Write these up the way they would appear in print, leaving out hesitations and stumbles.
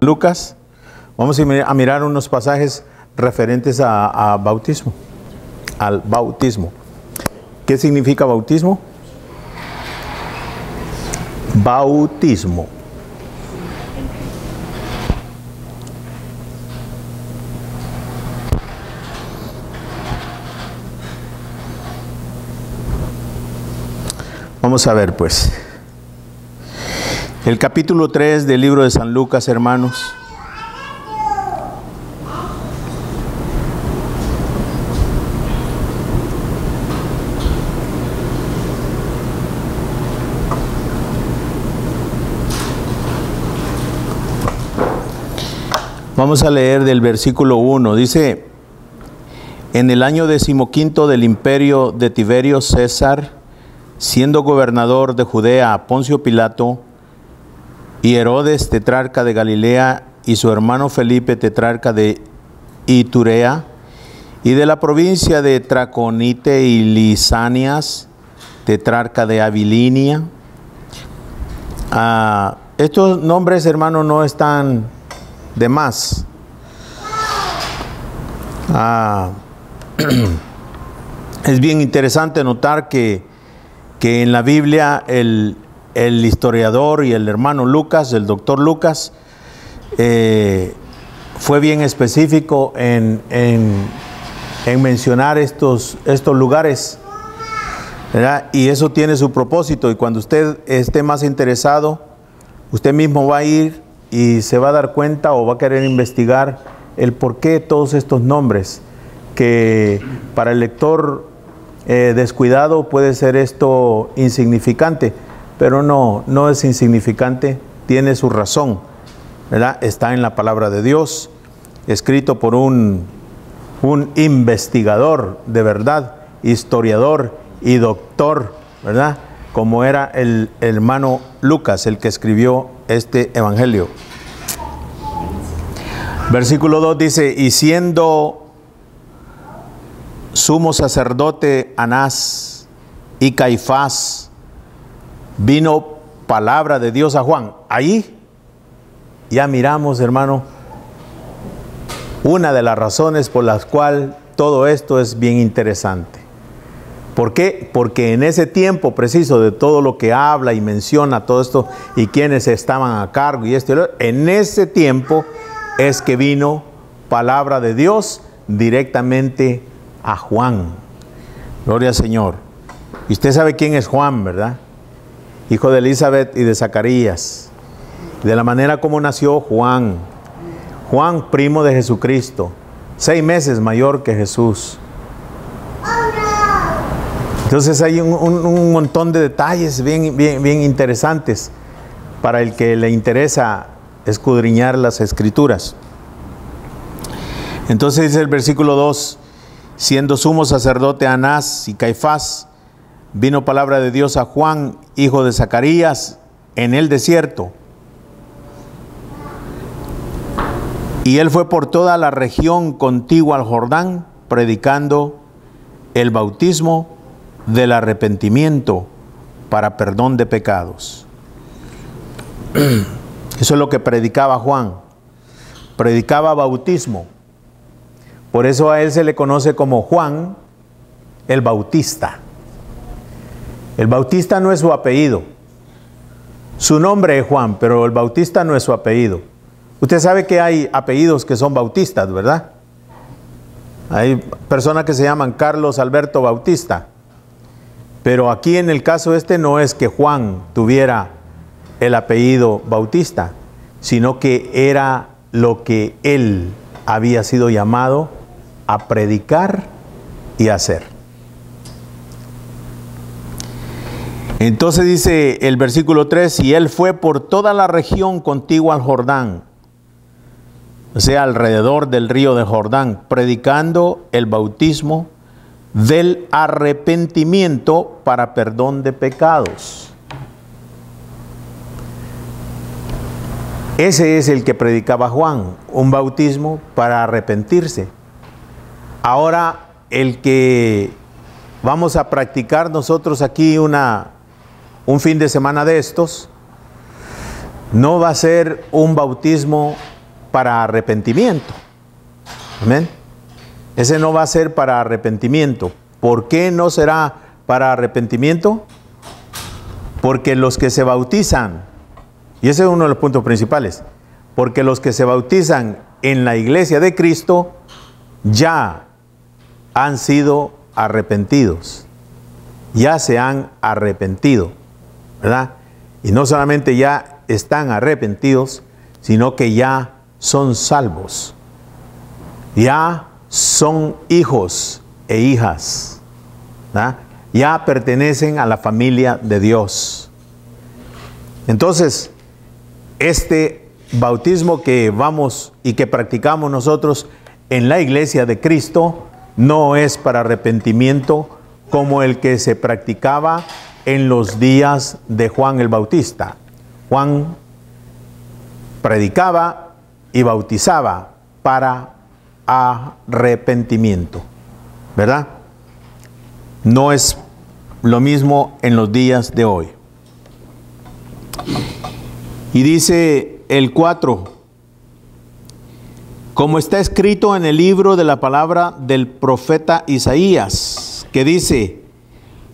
Lucas. Vamos a mirar unos pasajes referentes a bautismo, al bautismo. ¿Qué significa bautismo? Bautismo. Vamos a ver pues. El capítulo 3 del libro de San Lucas, hermanos. Vamos a leer del versículo 1. Dice: en el año 15 del imperio de Tiberio César, siendo gobernador de Judea Poncio Pilato, y Herodes, tetrarca de Galilea, y su hermano Felipe, tetrarca de Iturea, y de la provincia de Traconite y Lisanias, tetrarca de Abilinia. Estos nombres, hermanos, no están de más. Es bien interesante notar que en la Biblia el historiador y el hermano Lucas, el doctor Lucas, fue bien específico en mencionar estos lugares, ¿verdad? Y eso tiene su propósito, y cuando usted esté más interesado, usted mismo va a ir y se va a dar cuenta o va a querer investigar el por qué todos estos nombres, que para el lector descuidado puede ser esto insignificante, pero no es insignificante, tiene su razón, ¿verdad? Está en la palabra de Dios, escrito por un investigador de verdad, historiador y doctor, ¿verdad? Como era el hermano Lucas, el que escribió este evangelio. Versículo 2 dice: y siendo sumo sacerdote Anás y Caifás, vino palabra de Dios a Juan. Ahí ya miramos, hermano, una de las razones por las cuales todo esto es bien interesante. ¿Por qué? Porque en ese tiempo preciso de todo lo que habla y menciona todo esto y quienes estaban a cargo y en ese tiempo es que vino palabra de Dios directamente a Juan. Gloria al Señor. Y usted sabe quién es Juan, ¿verdad? Hijo de Elizabeth y de Zacarías. De la manera como nació Juan. Juan, primo de Jesucristo, 6 meses mayor que Jesús. Entonces hay un montón de detalles bien interesantes para el que le interesa escudriñar las Escrituras. Entonces dice el versículo 2: siendo sumo sacerdote Anás y Caifás, vino palabra de Dios a Juan, hijo de Zacarías, en el desierto. Y él fue por toda la región contigua al Jordán, predicando el bautismo del arrepentimiento para perdón de pecados. Eso es lo que predicaba Juan. Predicaba bautismo. Por eso a él se le conoce como Juan el Bautista. El Bautista no es su apellido. Su nombre es Juan, pero el Bautista no es su apellido. Usted sabe que hay apellidos que son bautistas, ¿verdad? Hay personas que se llaman Carlos Alberto Bautista. Pero aquí en el caso no es que Juan tuviera el apellido Bautista, sino que era lo que él había sido llamado a predicar y hacer. Entonces dice el versículo 3: y él fue por toda la región contigua al Jordán, o sea, alrededor del río de Jordán, predicando el bautismo del arrepentimiento para perdón de pecados. Ese es el que predicaba Juan, un bautismo para arrepentirse. Ahora, el que vamos a practicar nosotros aquí un fin de semana de estos, no va a ser un bautismo para arrepentimiento. Amén. Ese no va a ser para arrepentimiento. ¿Por qué no será para arrepentimiento? Porque los que se bautizan, y ese es uno de los puntos principales, porque los que se bautizan en la iglesia de Cristo ya han sido arrepentidos, ya se han arrepentido, ¿verdad? Y no solamente ya están arrepentidos, sino que ya son salvos, ya son hijos e hijas, ¿verdad? Ya pertenecen a la familia de Dios. Entonces, este bautismo que vamos y que practicamos nosotros en la iglesia de Cristo no es para arrepentimiento como el que se practicaba en los días de Juan el Bautista. Juan predicaba y bautizaba para arrepentimiento, ¿verdad? No es lo mismo en los días de hoy. Y dice el 4, como está escrito en el libro de la palabra del profeta Isaías, que dice,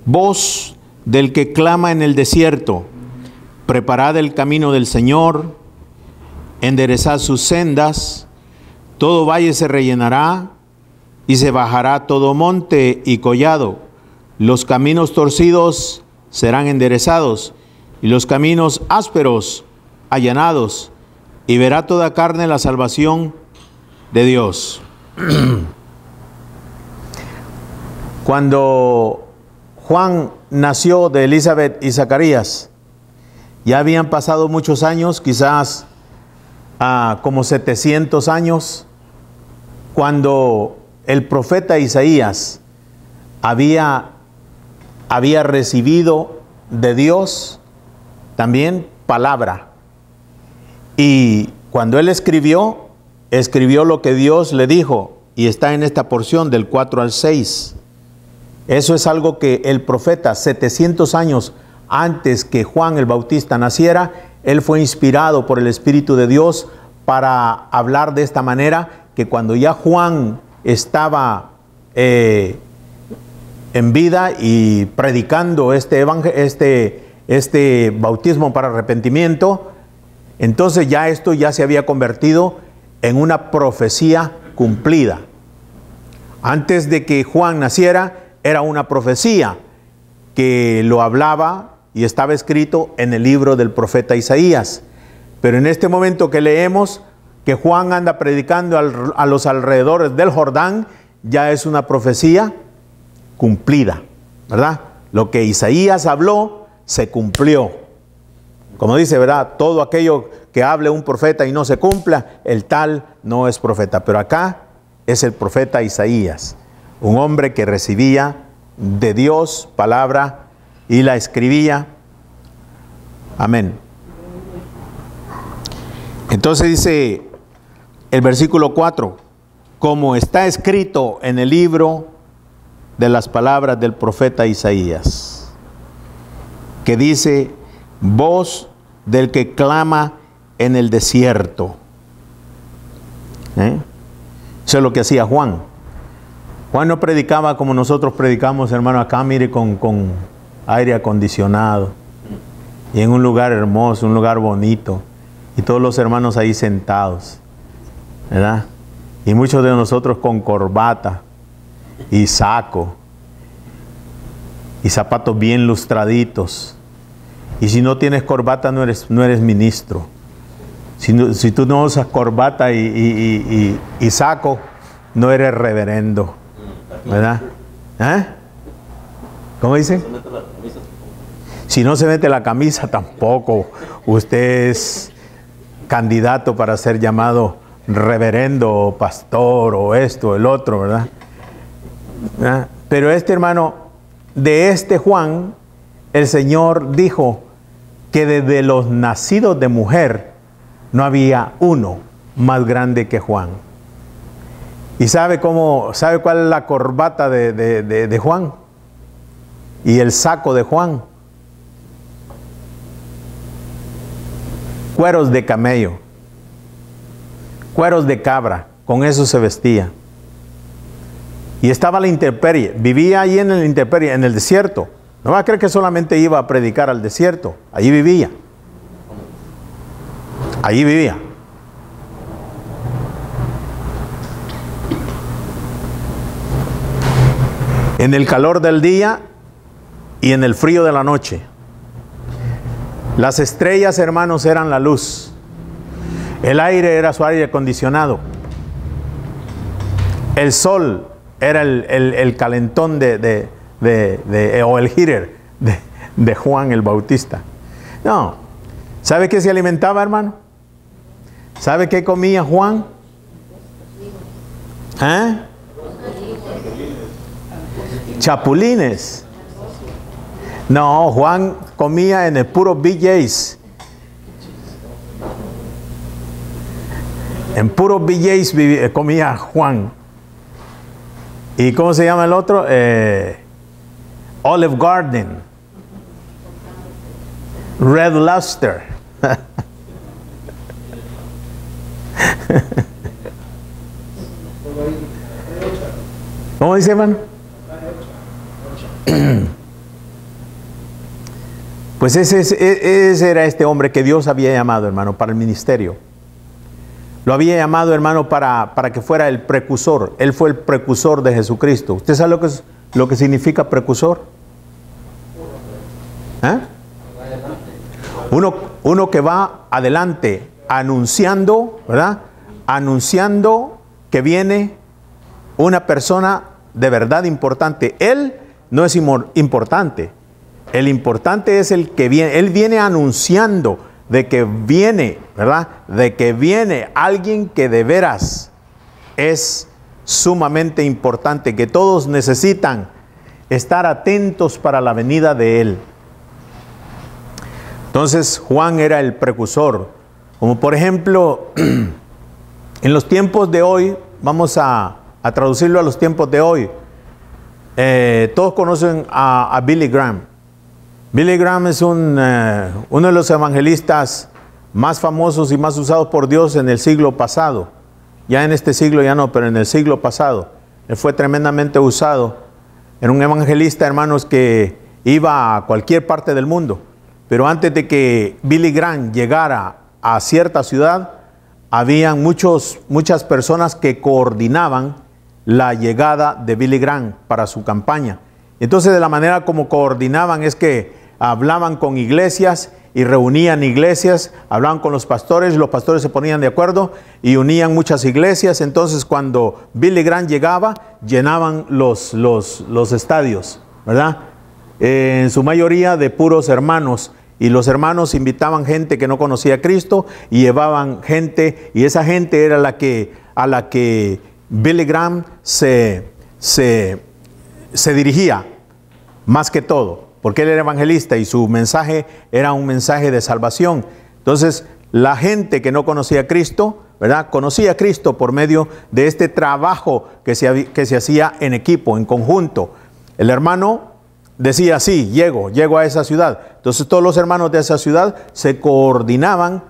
voz del que clama en el desierto, preparad el camino del Señor, enderezad sus sendas, todo valle se rellenará y se bajará todo monte y collado. Los caminos torcidos serán enderezados y los caminos ásperos allanados, y verá toda carne la salvación de Dios. Cuando Juan nació de Elizabeth y Zacarías, ya habían pasado muchos años, quizás como 700 años, cuando el profeta Isaías había recibido de Dios también palabra. Y cuando él escribió lo que Dios le dijo, y está en esta porción del 4 al 6. Eso es algo que el profeta, 700 años antes que Juan el Bautista naciera, él fue inspirado por el Espíritu de Dios para hablar de esta manera, que cuando ya Juan estaba en vida y predicando este bautismo para arrepentimiento, entonces ya esto ya se había convertido en una profecía cumplida. Antes de que Juan naciera, era una profecía que lo hablaba y estaba escrito en el libro del profeta Isaías. Pero en este momento que leemos que Juan anda predicando a los alrededores del Jordán, ya es una profecía cumplida, ¿verdad? Lo que Isaías habló se cumplió. Como dice, ¿verdad? Todo aquello que hable un profeta y no se cumpla, el tal no es profeta. Pero acá es el profeta Isaías, un hombre que recibía de Dios palabra y la escribía. Amén. Entonces dice el versículo 4, como está escrito en el libro de las palabras del profeta Isaías, que dice, voz del que clama en el desierto. Eso es lo que hacía Juan. Juan no predicaba como nosotros predicamos, hermano, acá, mire, con aire acondicionado y en un lugar hermoso, un lugar bonito, y todos los hermanos ahí sentados, ¿verdad? Y muchos de nosotros con corbata y saco y zapatos bien lustraditos. Y si no tienes corbata, no eres ministro. Si tú no usas corbata y saco, no eres reverendo, ¿verdad? ¿Cómo dice? Si no se mete la camisa, tampoco usted es candidato para ser llamado reverendo o pastor o esto, el otro, ¿verdad? Pero este hermano, de este Juan, el Señor dijo que desde los nacidos de mujer no había uno más grande que Juan. ¿Y sabe cuál es la corbata de Juan? Y el saco de Juan. Cueros de camello. cueros de cabra, con eso se vestía. Y estaba a la intemperie, vivía ahí en la intemperie, en el desierto. No va a creer que solamente iba a predicar al desierto, allí vivía. Allí vivía. En el calor del día y en el frío de la noche. Las estrellas, hermanos, eran la luz. El aire era su aire acondicionado. El sol era el calentón o el heater de Juan el Bautista. No. ¿Sabe qué se alimentaba, hermano? ¿Sabe qué comía Juan? ¿Eh? Chapulines. No, Juan comía en el puro BJ's. En puro BJ's comía Juan. ¿Y cómo se llama el otro? Olive Garden. Red Lobster. ¿Cómo dice, hermano? Pues ese era este hombre que Dios había llamado, hermano, para el ministerio. Lo había llamado, hermano, para que fuera el precursor. Él fue el precursor de Jesucristo. ¿Usted sabe lo que significa precursor? ¿Eh? Uno que va adelante anunciando, ¿verdad? Anunciando que viene una persona de verdad importante. Él no es importante. El importante es el que viene. Él viene anunciando de que viene, ¿verdad? De que viene alguien que de veras es sumamente importante, que todos necesitan estar atentos para la venida de Él. Entonces Juan era el precursor. Como por ejemplo, en los tiempos de hoy, vamos a traducirlo a los tiempos de hoy. Todos conocen a Billy Graham. Billy Graham es uno de los evangelistas más famosos y más usados por Dios en el siglo pasado. Ya en este siglo ya no, pero en el siglo pasado. Él fue tremendamente usado. Era un evangelista, hermanos, que iba a cualquier parte del mundo. Pero antes de que Billy Graham llegara a cierta ciudad, habían muchas personas que coordinaban la llegada de Billy Graham para su campaña. Entonces, de la manera como coordinaban es que hablaban con iglesias y reunían iglesias, hablaban con los pastores se ponían de acuerdo y unían muchas iglesias. Entonces, cuando Billy Graham llegaba, llenaban los estadios, ¿verdad? En su mayoría de puros hermanos. Y los hermanos invitaban gente que no conocía a Cristo y llevaban gente, y esa gente era a la que Billy Graham se dirigía más que todo, porque él era evangelista y su mensaje era un mensaje de salvación. Entonces, la gente que no conocía a Cristo, ¿verdad?, conocía a Cristo por medio de este trabajo que se hacía en equipo, en conjunto. El hermano decía, sí, llego a esa ciudad. Entonces todos los hermanos de esa ciudad se coordinaban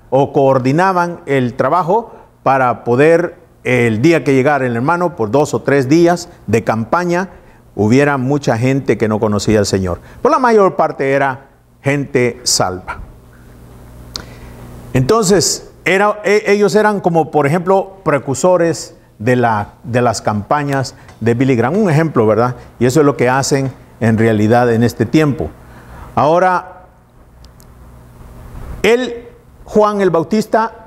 coordinaban el trabajo para poder, el día que llegara el hermano, por 2 o 3 días de campaña, hubiera mucha gente que no conocía al Señor. Por la mayor parte era gente salva. Entonces, ellos eran como, por ejemplo, precursores de las campañas de Billy Graham. Un ejemplo, ¿verdad? Y eso es lo que hacen en realidad en este tiempo. Ahora, Juan el Bautista,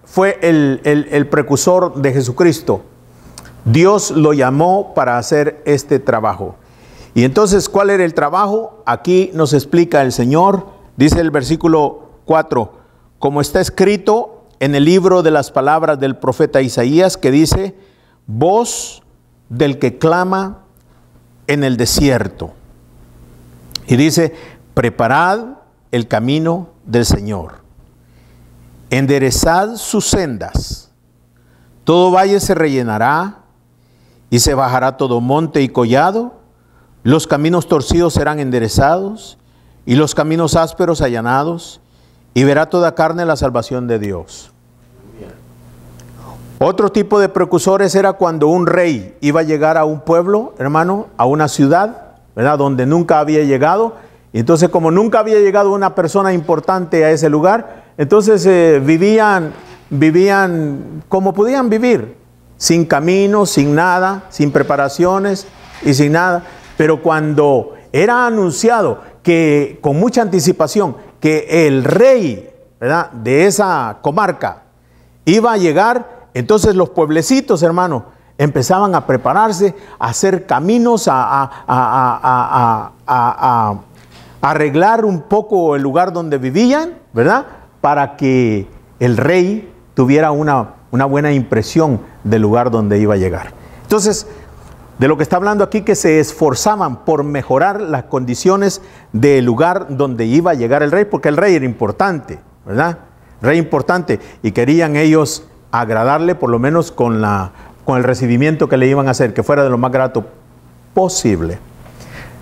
fue el precursor de Jesucristo. Dios lo llamó para hacer este trabajo. Y entonces, ¿cuál era el trabajo? Aquí nos explica el Señor. Dice el versículo 4, como está escrito en el libro de las palabras del profeta Isaías, que dice, voz del que clama en el desierto. Y dice, preparad el camino del Señor, enderezad sus sendas, todo valle se rellenará y se bajará todo monte y collado, los caminos torcidos serán enderezados y los caminos ásperos allanados, y verá toda carne la salvación de Dios. Otro tipo de precursores era cuando un rey iba a llegar a un pueblo, hermano, a una ciudad, ¿verdad?, donde nunca había llegado. Entonces, como nunca había llegado una persona importante a ese lugar, entonces vivían como podían vivir, sin camino, sin nada, sin preparaciones y sin nada. Pero cuando era anunciado que con mucha anticipación que el rey, ¿verdad?, de esa comarca iba a llegar, entonces los pueblecitos, hermano, empezaban a prepararse, a hacer caminos, a arreglar un poco el lugar donde vivían, ¿verdad?, para que el rey tuviera una buena impresión del lugar donde iba a llegar. Entonces, de lo que está hablando aquí, que se esforzaban por mejorar las condiciones del lugar donde iba a llegar el rey, porque el rey era importante, ¿verdad? Rey importante, y querían ellos agradarle por lo menos con el recibimiento que le iban a hacer, que fuera de lo más grato posible.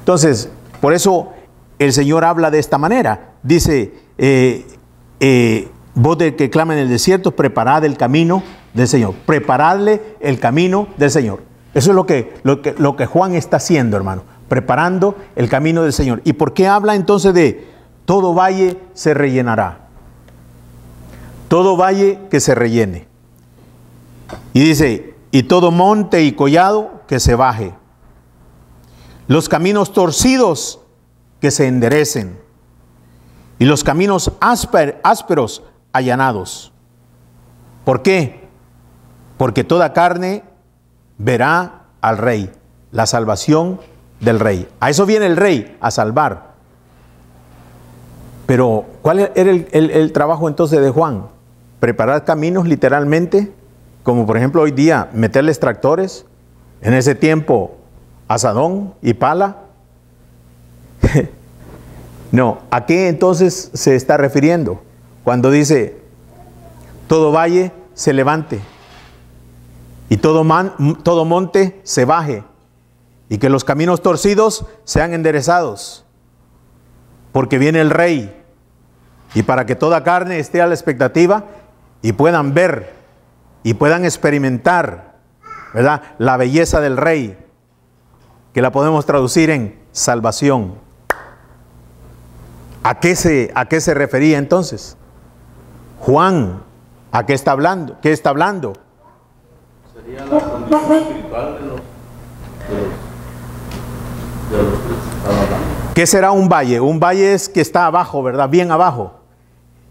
Entonces, por eso el Señor habla de esta manera. Dice, vos del que clama en el desierto, preparad el camino del Señor. Preparadle el camino del Señor. Eso es lo que Juan está haciendo, hermano. Preparando el camino del Señor. ¿Y por qué habla entonces de todo valle se rellenará? Todo valle que se rellene. Y dice, y todo monte y collado que se baje. Los caminos torcidos que se enderecen. Y los caminos ásperos allanados. ¿Por qué? Porque toda carne verá al rey, la salvación del rey. A eso viene el rey, a salvar. Pero, ¿cuál era el trabajo entonces de Juan? Preparar caminos literalmente, como por ejemplo hoy día, meterles tractores. En ese tiempo, azadón y pala. No, ¿a qué entonces se está refiriendo? Cuando dice, todo valle se levante y todo monte se baje, y que los caminos torcidos sean enderezados, porque viene el rey, y para que toda carne esté a la expectativa y puedan ver y puedan experimentar, ¿verdad?, la belleza del rey, que la podemos traducir en salvación. ¿A qué se refería entonces Juan? ¿A qué está hablando? ¿Qué está hablando? Sería la condición espiritual de los que estaba hablando. ¿Qué será un valle? Un valle es que está abajo, ¿verdad? Bien abajo.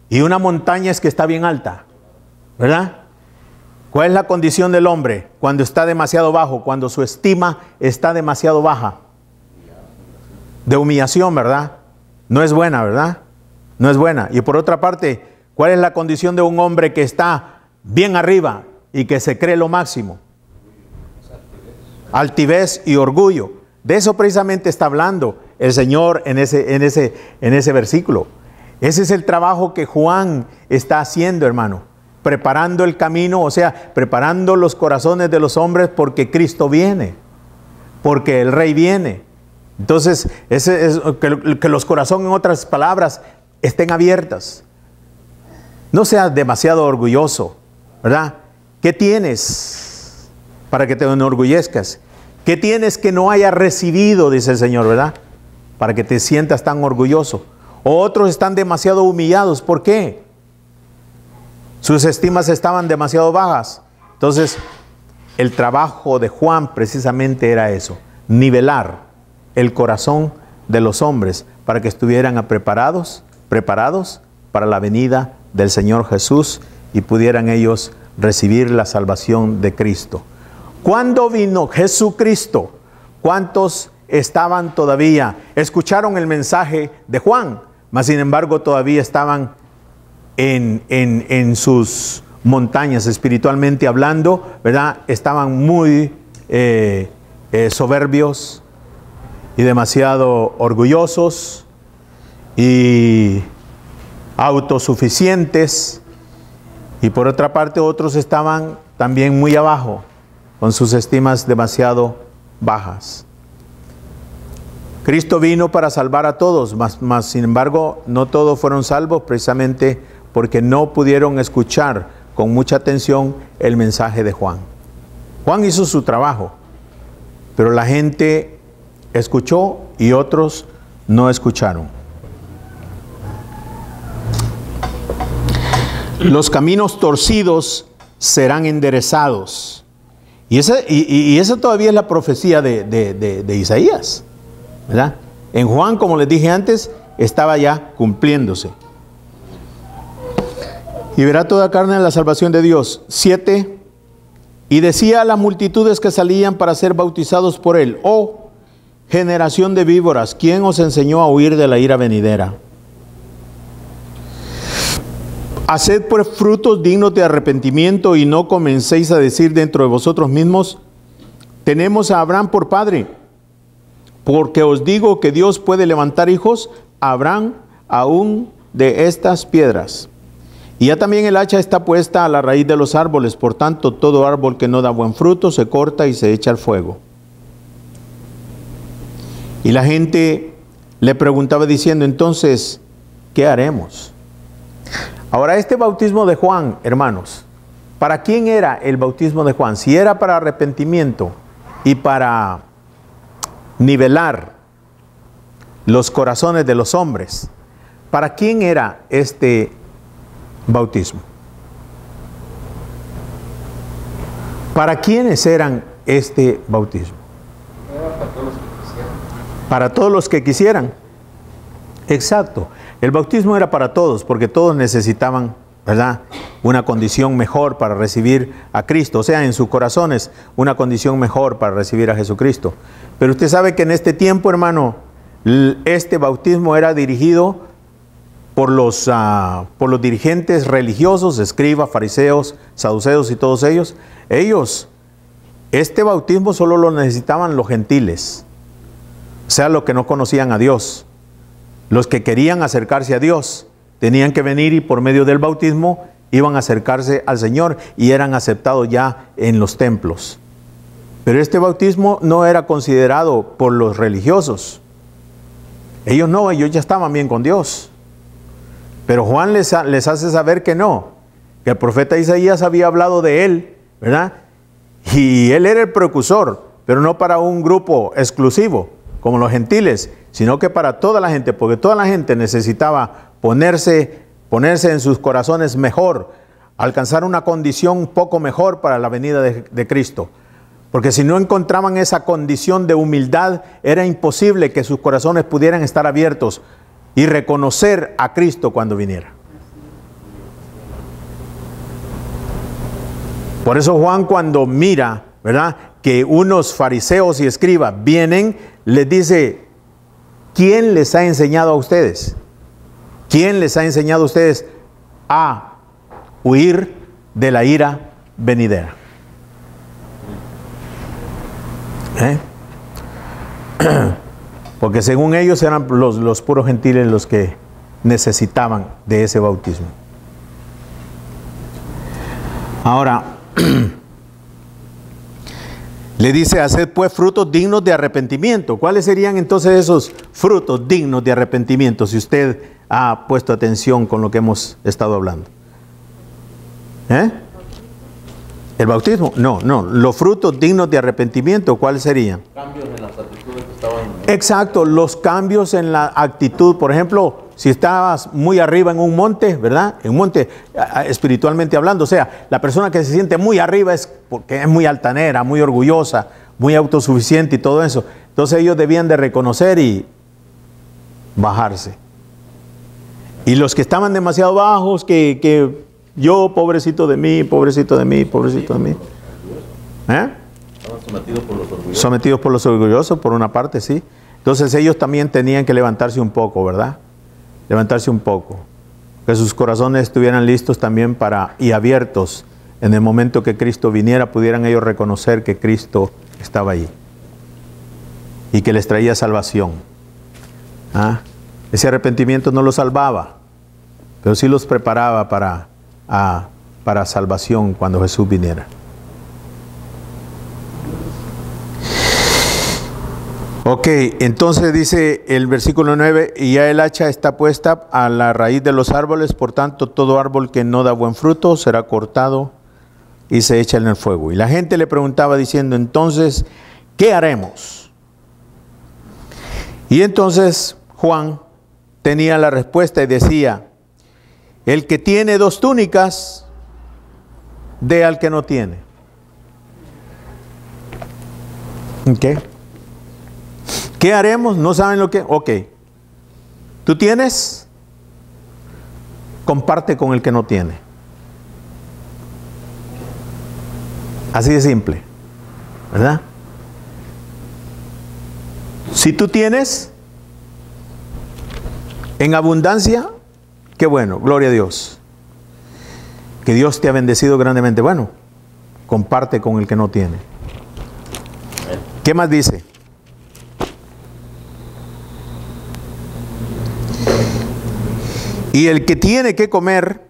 Y una montaña es que está bien alta, ¿verdad? ¿Cuál es la condición del hombre cuando está demasiado bajo? Cuando su estima está demasiado baja. De humillación, ¿verdad? No es buena, ¿verdad? No es buena. Y por otra parte, ¿cuál es la condición de un hombre que está bien arriba y que se cree lo máximo? Altivez y orgullo. De eso precisamente está hablando el Señor en ese versículo. Ese es el trabajo que Juan está haciendo, hermano. Preparando el camino, o sea, preparando los corazones de los hombres, porque Cristo viene, porque el Rey viene. Entonces, que los corazones, en otras palabras, estén abiertas. No seas demasiado orgulloso, ¿verdad? ¿Qué tienes para que te enorgullezcas? ¿Qué tienes que no hayas recibido, dice el Señor, ¿verdad?, para que te sientas tan orgulloso? Otros están demasiado humillados. ¿Por qué? Sus estimas estaban demasiado bajas. Entonces, el trabajo de Juan precisamente era eso: nivelar el corazón de los hombres para que estuvieran preparados para la venida del Señor Jesús y pudieran ellos recibir la salvación de Cristo. ¿Cuándo vino Jesucristo? ¿Cuántos estaban todavía? Escucharon el mensaje de Juan, mas sin embargo todavía estaban en sus montañas, espiritualmente hablando, ¿verdad? Estaban muy soberbios y demasiado orgullosos y autosuficientes. Y por otra parte, otros estaban también muy abajo, con sus estimas demasiado bajas. Cristo vino para salvar a todos, mas sin embargo no todos fueron salvos, precisamente porque no pudieron escuchar con mucha atención el mensaje de Juan. Juan hizo su trabajo, pero la gente escuchó y otros no escucharon. Los caminos torcidos serán enderezados. Y esa todavía es la profecía de Isaías, ¿verdad? En Juan, como les dije antes, estaba ya cumpliéndose. Y verá toda carne la salvación de Dios. 7. Y decía a las multitudes que salían para ser bautizados por él: oh generación de víboras, ¿quién os enseñó a huir de la ira venidera? Haced pues frutos dignos de arrepentimiento y no comencéis a decir dentro de vosotros mismos: tenemos a Abraham por padre. Porque os digo que Dios puede levantar hijos a Abraham aún de estas piedras. Y ya también el hacha está puesta a la raíz de los árboles. Por tanto, todo árbol que no da buen fruto se corta y se echa al fuego. Y la gente le preguntaba diciendo: entonces, ¿qué haremos? Ahora, este bautismo de Juan, hermanos, ¿para quién era el bautismo de Juan? Si era para arrepentimiento y para nivelar los corazones de los hombres, ¿para quién era este bautismo? ¿Para quiénes eran este bautismo? Para todos los que quisieran. Exacto. El bautismo era para todos, porque todos necesitaban, ¿verdad?, una condición mejor para recibir a Cristo. O sea, en sus corazones, una condición mejor para recibir a Jesucristo. Pero usted sabe que en este tiempo, hermano, este bautismo era dirigido por los dirigentes religiosos, escribas, fariseos, saduceos y todos ellos. Este bautismo solo lo necesitaban los gentiles, o sea, los que no conocían a Dios. Los que querían acercarse a Dios tenían que venir y por medio del bautismo iban a acercarse al Señor y eran aceptados ya en los templos. Pero este bautismo no era considerado por los religiosos. Ellos ya estaban bien con Dios. Pero Juan les hace saber que no, que el profeta Isaías había hablado de él, ¿verdad? Y él era el precursor, pero no para un grupo exclusivo, como los gentiles, sino que para toda la gente, porque toda la gente necesitaba ponerse en sus corazones mejor, alcanzar una condición un poco mejor para la venida de Cristo. Porque si no encontraban esa condición de humildad, era imposible que sus corazones pudieran estar abiertos y reconocer a Cristo cuando viniera. Por eso Juan, cuando mira, ¿verdad?, que unos fariseos y escribas vienen, les dice: ¿quién les ha enseñado a ustedes? ¿Quién les ha enseñado a ustedes a huir de la ira venidera? Porque según ellos eran los puros gentiles los que necesitaban de ese bautismo. Ahora, le dice: haced pues frutos dignos de arrepentimiento. ¿Cuáles serían entonces esos frutos dignos de arrepentimiento? Si usted ha puesto atención con lo que hemos estado hablando. ¿El bautismo? No. Los frutos dignos de arrepentimiento, ¿cuáles serían? Cambios en las actitudes que estaban... Exacto, los cambios en la actitud. Por ejemplo, si estabas muy arriba en un monte, ¿verdad? En un monte, espiritualmente hablando, o sea, la persona que se siente muy arriba es porque es muy altanera, muy orgullosa, muy autosuficiente y todo eso. Entonces ellos debían de reconocer y bajarse. Y los que estaban demasiado bajos, que yo, pobrecito de mí, pobrecito de mí, pobrecito de mí. Estaban sometidos por los orgullosos. Sometidos por los orgullosos, por una parte, sí. Entonces ellos también tenían que levantarse un poco, ¿verdad? Levantarse un poco. Que sus corazones estuvieran listos también y abiertos. En el momento que Cristo viniera, pudieran ellos reconocer que Cristo estaba ahí. Y que les traía salvación. Ese arrepentimiento no los salvaba, pero sí los preparaba para salvación cuando Jesús viniera. Ok, entonces dice el versículo 9, y ya el hacha está puesta a la raíz de los árboles, por tanto todo árbol que no da buen fruto será cortado y se echa en el fuego. Y la gente le preguntaba diciendo, entonces, ¿qué haremos? Y entonces Juan tenía la respuesta y decía, el que tiene 2 túnicas, dé al que no tiene. ¿Ok? ¿Qué haremos? ¿No saben lo que? Ok. ¿Tú tienes? Comparte con el que no tiene. Así de simple. ¿Verdad? Si tú tienes en abundancia, qué bueno, gloria a Dios. Que Dios te ha bendecido grandemente. Bueno, comparte con el que no tiene. ¿Qué más dice? Y el que tiene que comer,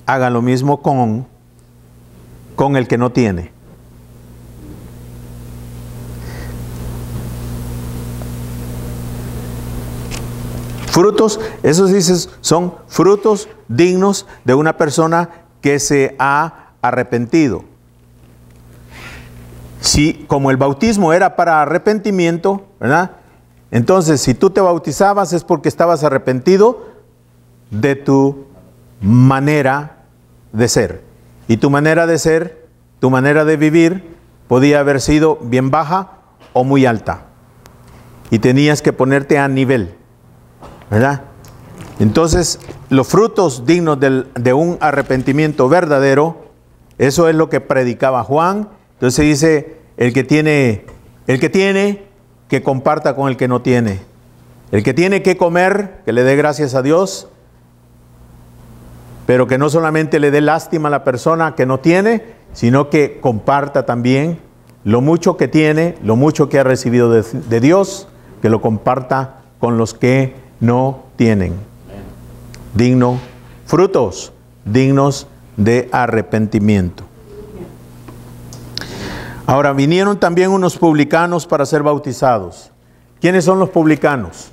haga lo mismo con el que no tiene. Frutos, esos dices, son frutos dignos de una persona que se ha arrepentido. Si, como el bautismo era para arrepentimiento, ¿verdad? Entonces, si tú te bautizabas es porque estabas arrepentido de tu manera de ser. Y tu manera de ser, tu manera de vivir, podía haber sido bien baja o muy alta. Y tenías que ponerte a nivel, ¿verdad? Entonces, los frutos dignos de un arrepentimiento verdadero, eso es lo que predicaba Juan. Entonces dice, el que tiene, que comparta con el que no tiene. El que tiene que comer, que le dé gracias a Dios, pero que no solamente le dé lástima a la persona que no tiene, sino que comparta también lo mucho que tiene, lo mucho que ha recibido de Dios, que lo comparta con los que no tienen. Frutos dignos de arrepentimiento. Ahora, vinieron también unos publicanos para ser bautizados. ¿Quiénes son los publicanos?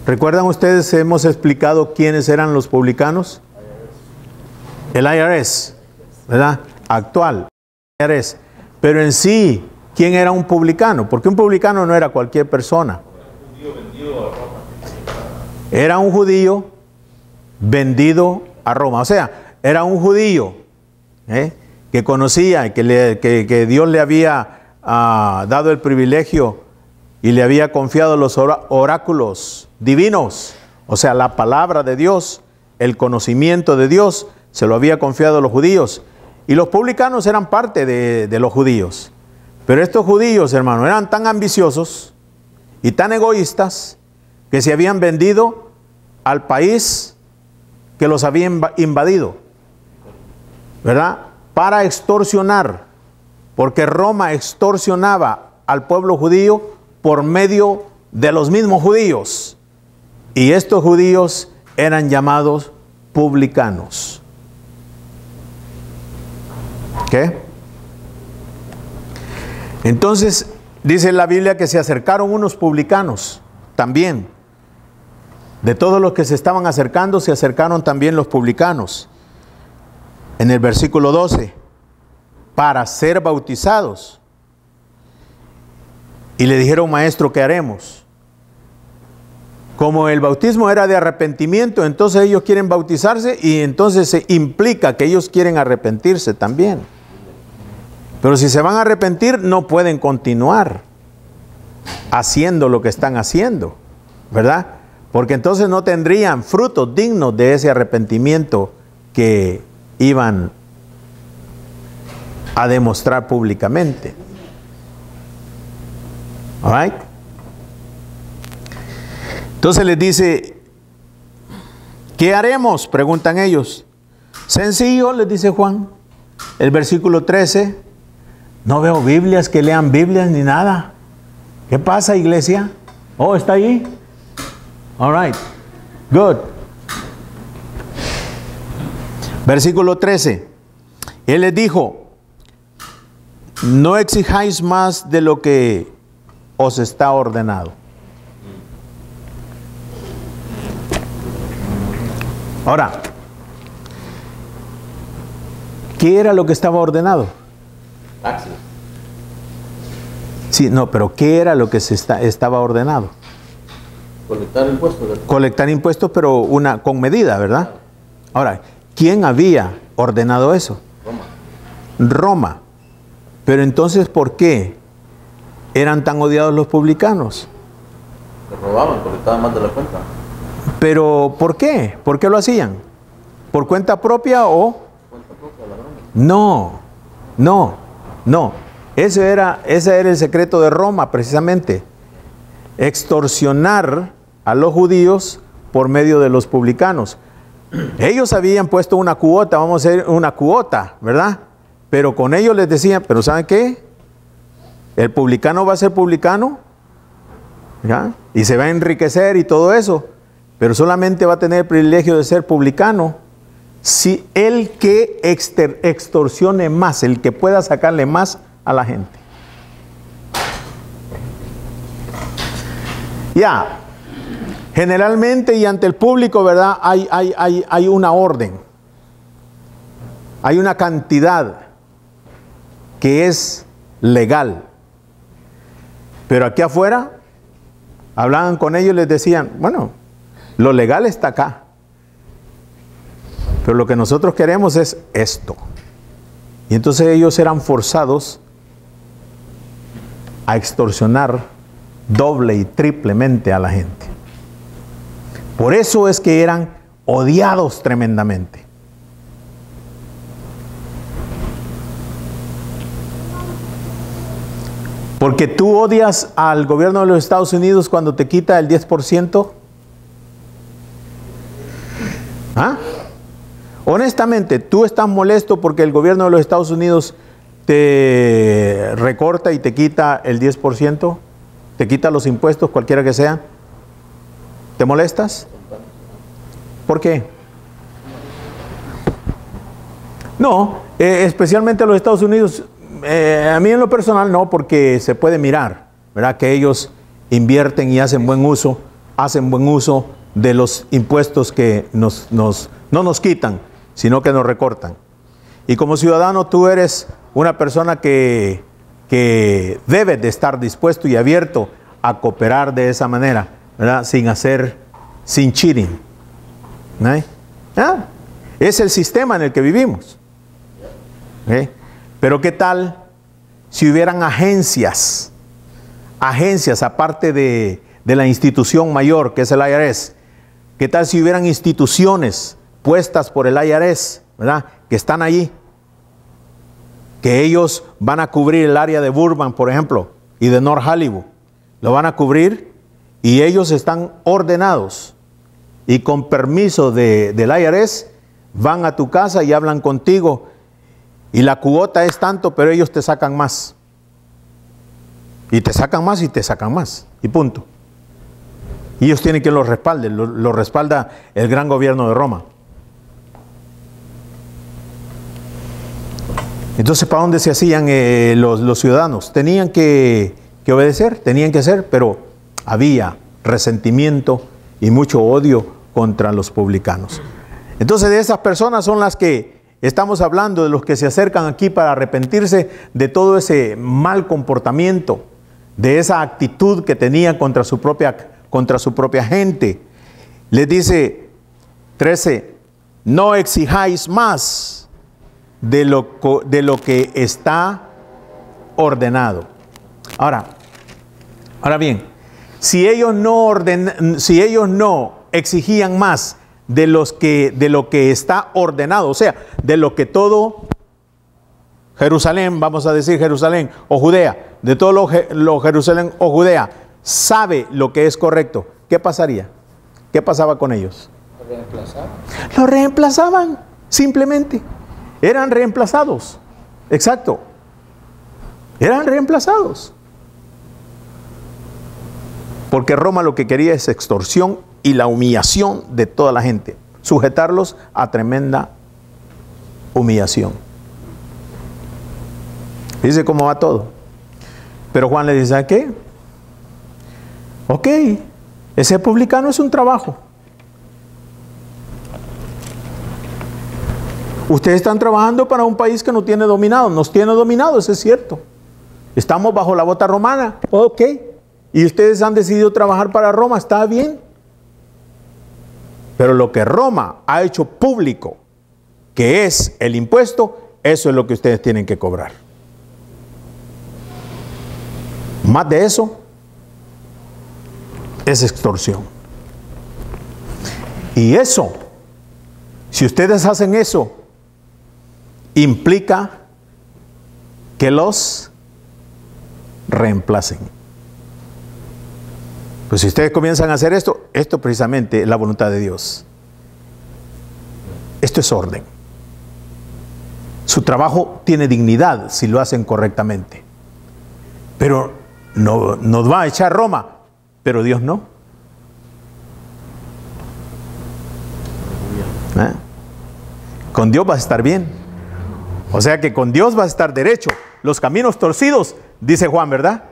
¿Recuerdan ustedes, hemos explicado quiénes eran los publicanos? El IRS, ¿verdad? Actual, IRS. Pero en sí, ¿quién era un publicano? Porque un publicano no era cualquier persona. Era un judío vendido a Roma. O sea, era un judío, que conocía, que Dios le había dado el privilegio y le había confiado los oráculos divinos, o sea, la palabra de Dios, el conocimiento de Dios, se lo había confiado a los judíos. Y los publicanos eran parte de los judíos. Pero estos judíos, hermano, eran tan ambiciosos y tan egoístas que se habían vendido al país que los había invadido, ¿verdad? Para extorsionar, porque Roma extorsionaba al pueblo judío por medio de los mismos judíos. Y estos judíos eran llamados publicanos. ¿Qué? Entonces, dice la Biblia que se acercaron unos publicanos también. De todos los que se estaban acercando, se acercaron también los publicanos. En el versículo 12, para ser bautizados. Y le dijeron, maestro, ¿qué haremos? Como el bautismo era de arrepentimiento, entonces ellos quieren bautizarse y entonces se implica que ellos quieren arrepentirse también. Pero si se van a arrepentir, no pueden continuar haciendo lo que están haciendo, ¿verdad? Porque entonces no tendrían frutos dignos de ese arrepentimiento que iban a demostrar públicamente. All right? Entonces les dice, ¿qué haremos? Preguntan ellos. Sencillo, les dice Juan. El versículo 13. No veo Biblias, que lean Biblias ni nada. ¿Qué pasa, iglesia? Oh, ¿está ahí? All right. Good. Versículo 13. Él les dijo, no exijáis más de lo que os está ordenado. Ahora, ¿qué era lo que estaba ordenado? Taxes. Sí, no, pero ¿qué era lo que estaba ordenado? Colectar impuestos. ¿Verdad? Colectar impuestos, pero con medida, ¿verdad? Ahora, ¿quién había ordenado eso? Roma. Pero entonces, ¿por qué eran tan odiados los publicanos? Se robaban, colectaban más de la cuenta. Pero, ¿por qué? ¿Por qué lo hacían? ¿Por cuenta propia o...? Cuenta propia, la verdad. No. Ese era el secreto de Roma, precisamente. Extorsionar a los judíos por medio de los publicanos. Ellos habían puesto una cuota, vamos a hacer una cuota, ¿verdad? Pero con ellos les decían, pero ¿saben qué? El publicano va a ser publicano, ¿ya? Y se va a enriquecer y todo eso, pero solamente va a tener el privilegio de ser publicano si el que extorsione más, el que pueda sacarle más a la gente. Ya, generalmente y ante el público, ¿verdad? Hay una orden, hay una cantidad que es legal, pero aquí afuera hablaban con ellos y les decían, bueno, lo legal está acá, pero lo que nosotros queremos es esto. Y entonces ellos eran forzados a extorsionar doble y triplemente a la gente. Por eso es que eran odiados tremendamente. Porque tú odias al gobierno de los Estados Unidos cuando te quita el 10%. ¿Ah? Honestamente, ¿tú estás molesto porque el gobierno de los Estados Unidos te recorta y te quita el 10%? ¿Te quita los impuestos, cualquiera que sea? ¿Te molestas? ¿Por qué? No, especialmente a los Estados Unidos. A mí en lo personal no, porque se puede mirar, ¿verdad? Que ellos invierten y hacen buen uso de los impuestos que no nos quitan, sino que nos recortan. Y como ciudadano tú eres una persona que debe de estar dispuesto y abierto a cooperar de esa manera, ¿verdad? Sin cheating. ¿Eh? ¿Ah? Es el sistema en el que vivimos. ¿Eh? Pero ¿qué tal si hubieran agencias aparte de la institución mayor que es el IRS? ¿Qué tal si hubieran instituciones puestas por el IRS, ¿verdad? Que están allí, que ellos van a cubrir el área de Burbank, por ejemplo, y de North Hollywood, lo van a cubrir y ellos están ordenados y con permiso del IRS van a tu casa y hablan contigo y la cuota es tanto, pero ellos te sacan más. Y te sacan más y te sacan más. Y punto. Y ellos tienen que los respalden, lo respalda el gran gobierno de Roma. Entonces, ¿para dónde se hacían los ciudadanos? Tenían que obedecer, tenían que hacer, pero había resentimiento y mucho odio contra los publicanos. Entonces, de esas personas son las que estamos hablando, de los que se acercan aquí para arrepentirse de todo ese mal comportamiento, de esa actitud que tenían contra su propia gente. Les dice 13, no exijáis más de lo que está ordenado. Ahora bien, si ellos no exigían más de lo que está ordenado, o sea, de lo que todo Jerusalén, vamos a decir Jerusalén o Judea, de todo lo Jerusalén o Judea sabe lo que es correcto, ¿qué pasaría? ¿Qué pasaba con ellos? Lo reemplazaban, simplemente. Eran reemplazados. Exacto. Eran reemplazados. Porque Roma lo que quería es extorsión y la humillación de toda la gente. Sujetarlos a tremenda humillación. Dice cómo va todo. Pero Juan le dice, ¿a qué? Ok, ese publicano es un trabajo. Ustedes están trabajando para un país que no tiene dominado. Nos tiene dominado, eso es cierto. Estamos bajo la bota romana. Ok. Y ustedes han decidido trabajar para Roma, está bien. Pero lo que Roma ha hecho público, que es el impuesto, eso es lo que ustedes tienen que cobrar. Más de eso es extorsión. Y eso, si ustedes hacen eso, implica que los reemplacen. Pues si ustedes comienzan a hacer esto, esto precisamente es la voluntad de Dios. Esto es orden. Su trabajo tiene dignidad si lo hacen correctamente. Pero no nos va a echar Roma, pero Dios no. ¿Eh? Con Dios va a estar bien. O sea que con Dios va a estar derecho. Los caminos torcidos, dice Juan, ¿verdad?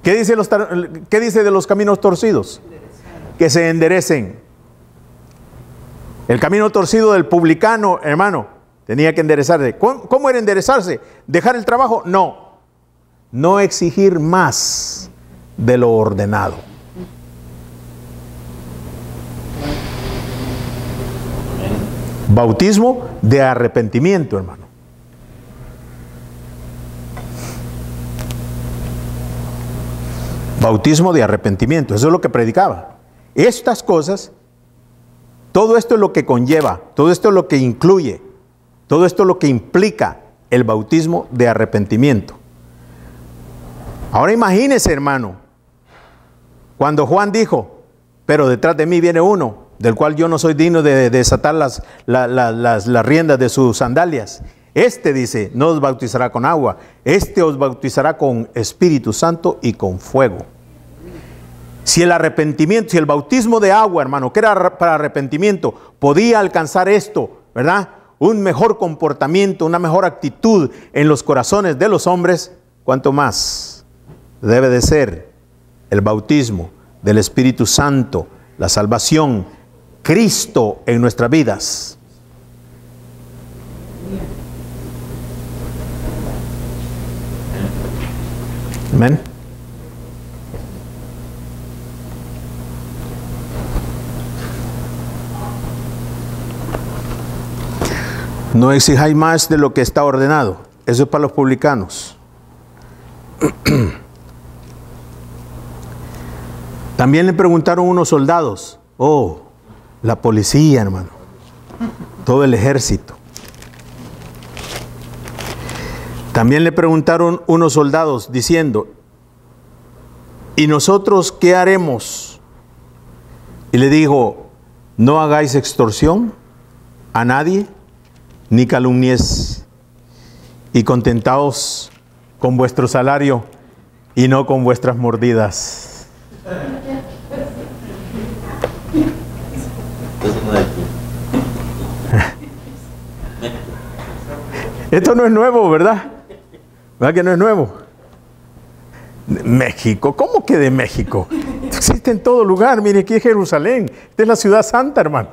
¿Qué dice de los caminos torcidos? Que se enderecen. El camino torcido del publicano, hermano, tenía que enderezarse. ¿Cómo era enderezarse? ¿Dejar el trabajo? No. No exigir más de lo ordenado. Bautismo de arrepentimiento, hermano. Bautismo de arrepentimiento, eso es lo que predicaba. Estas cosas, todo esto es lo que conlleva, todo esto es lo que incluye, todo esto es lo que implica el bautismo de arrepentimiento. Ahora imagínese, hermano, cuando Juan dijo, pero detrás de mí viene uno, del cual yo no soy digno de desatar las riendas de sus sandalias. Este dice, no os bautizará con agua, este os bautizará con Espíritu Santo y con fuego. Si el arrepentimiento, si el bautismo de agua, hermano, que era para arrepentimiento, podía alcanzar esto, ¿verdad? Un mejor comportamiento, una mejor actitud en los corazones de los hombres, ¿cuánto más debe de ser el bautismo del Espíritu Santo, la salvación, Cristo en nuestras vidas? Amén. No exijáis más de lo que está ordenado. Eso es para los publicanos. También le preguntaron unos soldados. Oh, la policía, hermano. Todo el ejército. También le preguntaron unos soldados diciendo, ¿y nosotros qué haremos? Y le dijo, no hagáis extorsión a nadie, ni calumnies, y contentaos con vuestro salario y no con vuestras mordidas. Esto no es nuevo, ¿verdad? ¿Verdad que no es nuevo? México, ¿cómo que de México? Existe en todo lugar. Mire, aquí es Jerusalén. Esta es la ciudad santa, hermano.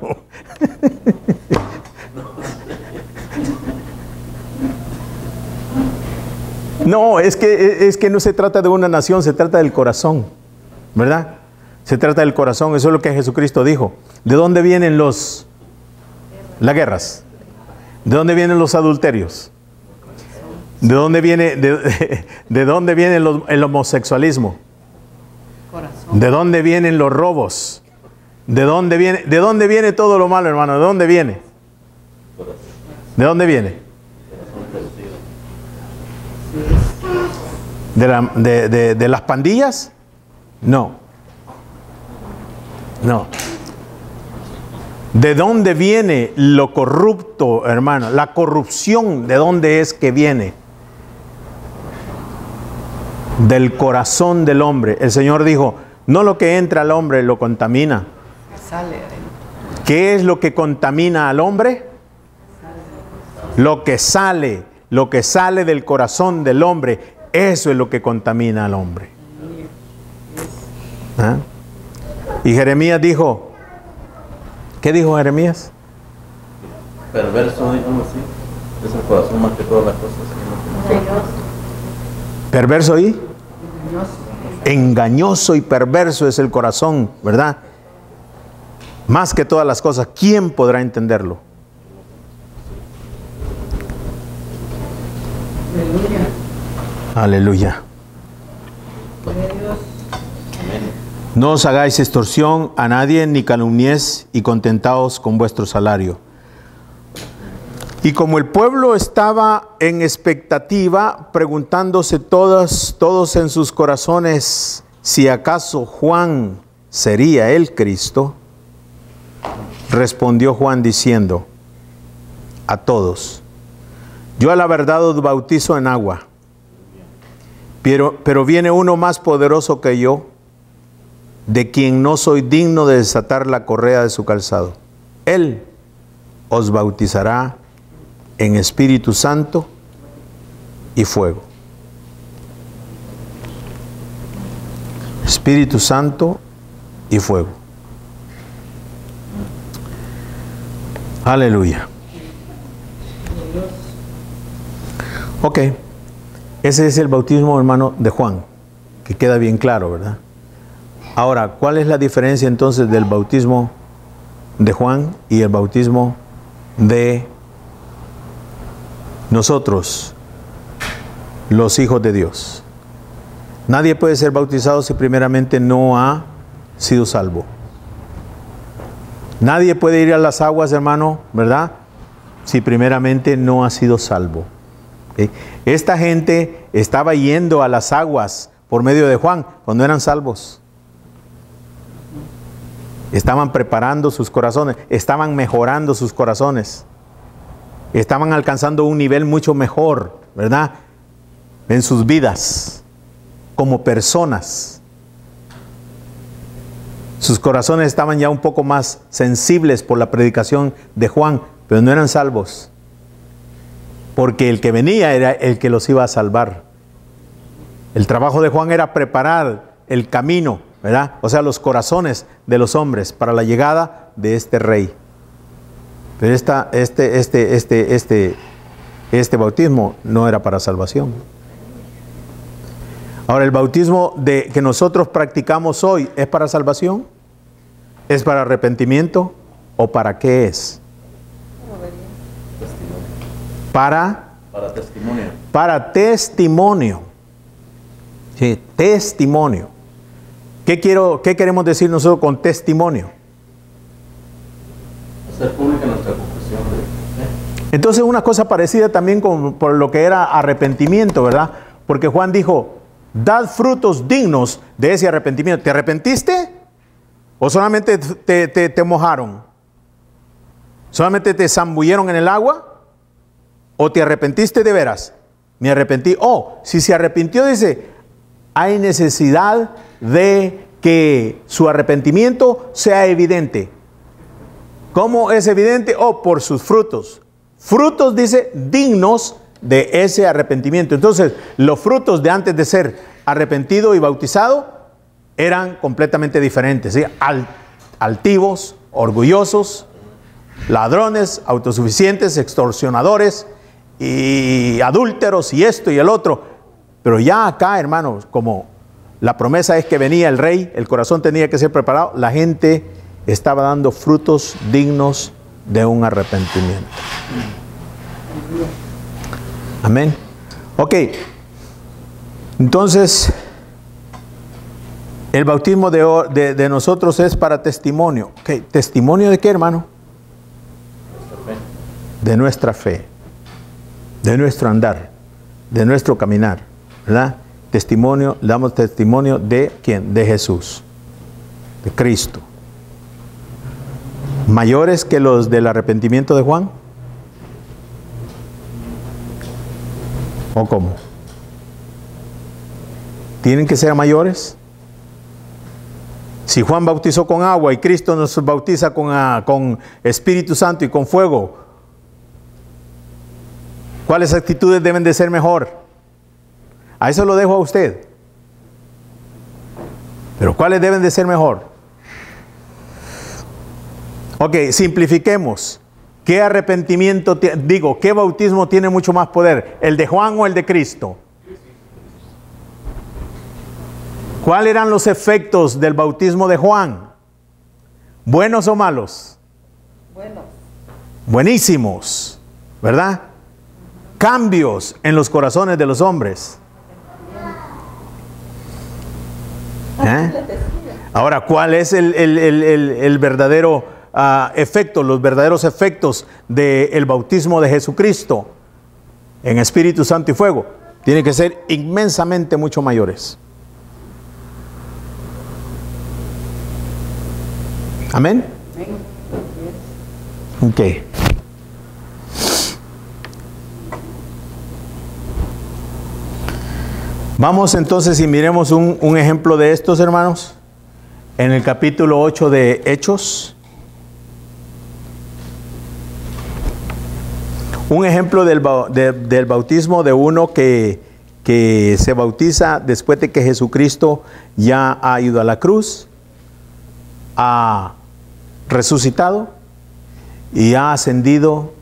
No, es que no se trata de una nación, se trata del corazón, ¿verdad? Se trata del corazón, eso es lo que Jesucristo dijo. ¿De dónde vienen las guerras? ¿De dónde vienen los adulterios? ¿De dónde viene, de dónde viene el homosexualismo? ¿De dónde vienen los robos? ¿De dónde viene todo lo malo, hermano? ¿De dónde viene? ¿De dónde viene? ¿De las pandillas? No. No. ¿De dónde viene lo corrupto, hermano? La corrupción, ¿de dónde es que viene? Del corazón del hombre. El Señor dijo, no lo que entra al hombre lo contamina. ¿Qué es lo que contamina al hombre? Lo que sale. lo que sale del corazón del hombre, eso es lo que contamina al hombre. ¿Ah? Y Jeremías dijo, ¿qué dijo Jeremías? Perverso, digamos así, es el corazón más que todas las cosas. Perverso y engañoso y perverso es el corazón, ¿verdad? Más que todas las cosas, ¿quién podrá entenderlo? Aleluya. No os hagáis extorsión a nadie, ni calumniéis, y contentaos con vuestro salario. Y como el pueblo estaba en expectativa, preguntándose todos en sus corazones, si acaso Juan sería el Cristo, respondió Juan diciendo a todos, yo a la verdad os bautizo en agua, pero viene uno más poderoso que yo, de quien no soy digno de desatar la correa de su calzado. Él os bautizará en Espíritu Santo y fuego. Espíritu Santo y fuego. Aleluya. Ok. Ese es el bautismo, hermano, de Juan, que queda bien claro, ¿verdad? Ahora, ¿cuál es la diferencia entonces del bautismo de Juan y el bautismo de nosotros, los hijos de Dios? Nadie puede ser bautizado si primeramente no ha sido salvo. Nadie puede ir a las aguas, hermano, ¿verdad? Si primeramente no ha sido salvo. ¿Okay? Esta gente estaba yendo a las aguas por medio de Juan cuando eran salvos. Estaban preparando sus corazones, estaban mejorando sus corazones. Estaban alcanzando un nivel mucho mejor, ¿verdad? En sus vidas, como personas. Sus corazones estaban ya un poco más sensibles por la predicación de Juan, pero no eran salvos. Porque el que venía era el que los iba a salvar. El trabajo de Juan era preparar el camino, ¿verdad? O sea, los corazones de los hombres para la llegada de este rey. Pero este bautismo no era para salvación. Ahora, el bautismo que nosotros practicamos hoy, ¿es para salvación? ¿Es para arrepentimiento? ¿O para qué es? Para testimonio. Para testimonio. Sí, testimonio. ¿Qué queremos decir nosotros con testimonio? Hacer pública nuestra confesión. Entonces, una cosa parecida también por lo que era arrepentimiento, ¿verdad? Porque Juan dijo, dad frutos dignos de ese arrepentimiento. ¿Te arrepentiste? ¿O solamente te mojaron? ¿Solamente te zambulleron en el agua? ¿O te arrepentiste de veras? Me arrepentí. Si se arrepintió, dice, hay necesidad de que su arrepentimiento sea evidente. ¿Cómo es evidente? Por sus frutos. Frutos, dice, dignos de ese arrepentimiento. Entonces, los frutos de antes de ser arrepentido y bautizado eran completamente diferentes, ¿sí? Altivos, orgullosos, ladrones, autosuficientes, extorsionadores y adúlteros y esto y el otro. Pero ya acá, hermanos, como la promesa es que venía el rey, el corazón tenía que ser preparado, la gente estaba dando frutos dignos de un arrepentimiento. Amén. Ok. Entonces, el bautismo de nosotros es para testimonio. Okay. ¿Testimonio de qué, hermano? De nuestra fe. De nuestro andar. De nuestro caminar. ¿Verdad? Testimonio, damos testimonio de ¿quién? De Jesús. De Cristo. ¿Mayores que los del arrepentimiento de Juan? ¿O cómo? ¿Tienen que ser mayores? Si Juan bautizó con agua y Cristo nos bautiza con Espíritu Santo y con fuego, ¿Cuáles actitudes deben de ser mejor? A eso lo dejo a usted. Pero ¿cuáles deben de ser mejor? Ok, simplifiquemos. ¿Qué arrepentimiento, qué bautismo tiene mucho más poder? ¿El de Juan o el de Cristo? ¿Cuáles eran los efectos del bautismo de Juan? ¿Buenos o malos? Buenos. Buenísimos, ¿verdad? Cambios en los corazones de los hombres. Ahora, ¿cuál es el verdadero efecto, los verdaderos efectos del bautismo de Jesucristo en Espíritu Santo y fuego? Tienen que ser inmensamente mucho mayores. ¿Amén? Ok. Vamos entonces y miremos un ejemplo de estos, hermanos, en el capítulo 8 de Hechos. Un ejemplo del bautismo de uno que se bautiza después de que Jesucristo ya ha ido a la cruz, ha resucitado y ha ascendido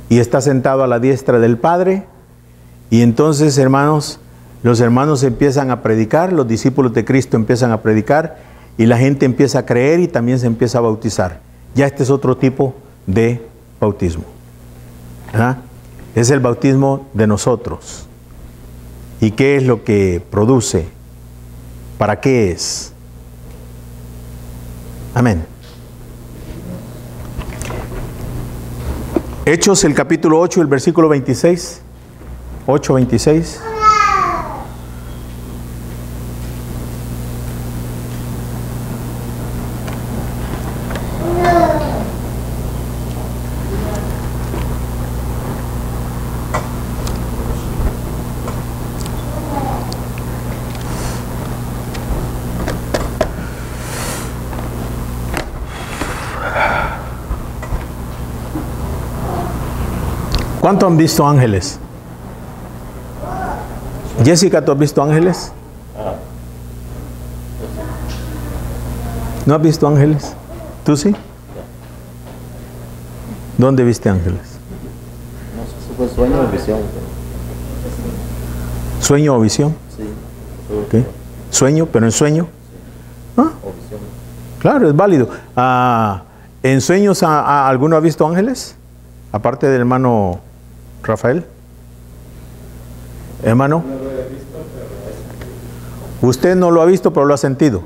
y está sentado a la diestra del Padre. Y entonces, hermanos, los hermanos empiezan a predicar, los discípulos de Cristo empiezan a predicar y la gente empieza a creer y también se empieza a bautizar. Ya este es otro tipo de bautismo. ¿Ah? Es el bautismo de nosotros. ¿Y qué es lo que produce? ¿Para qué es? Amén. Hechos, el capítulo 8, el versículo 26. 8, 26. ¿Cuánto han visto ángeles? Jessica, ¿tú has visto ángeles? ¿No has visto ángeles? ¿Tú sí? ¿Dónde viste ángeles? No sé si fue sueño o visión. ¿Sueño o visión? Sí. ¿Qué? ¿Sueño? ¿Pero en sueño? ¿Ah? O visión. Claro, es válido. ¿En sueños alguno ha visto ángeles? Aparte del hermano Rafael. Hermano. Usted no lo ha visto, pero lo ha sentido.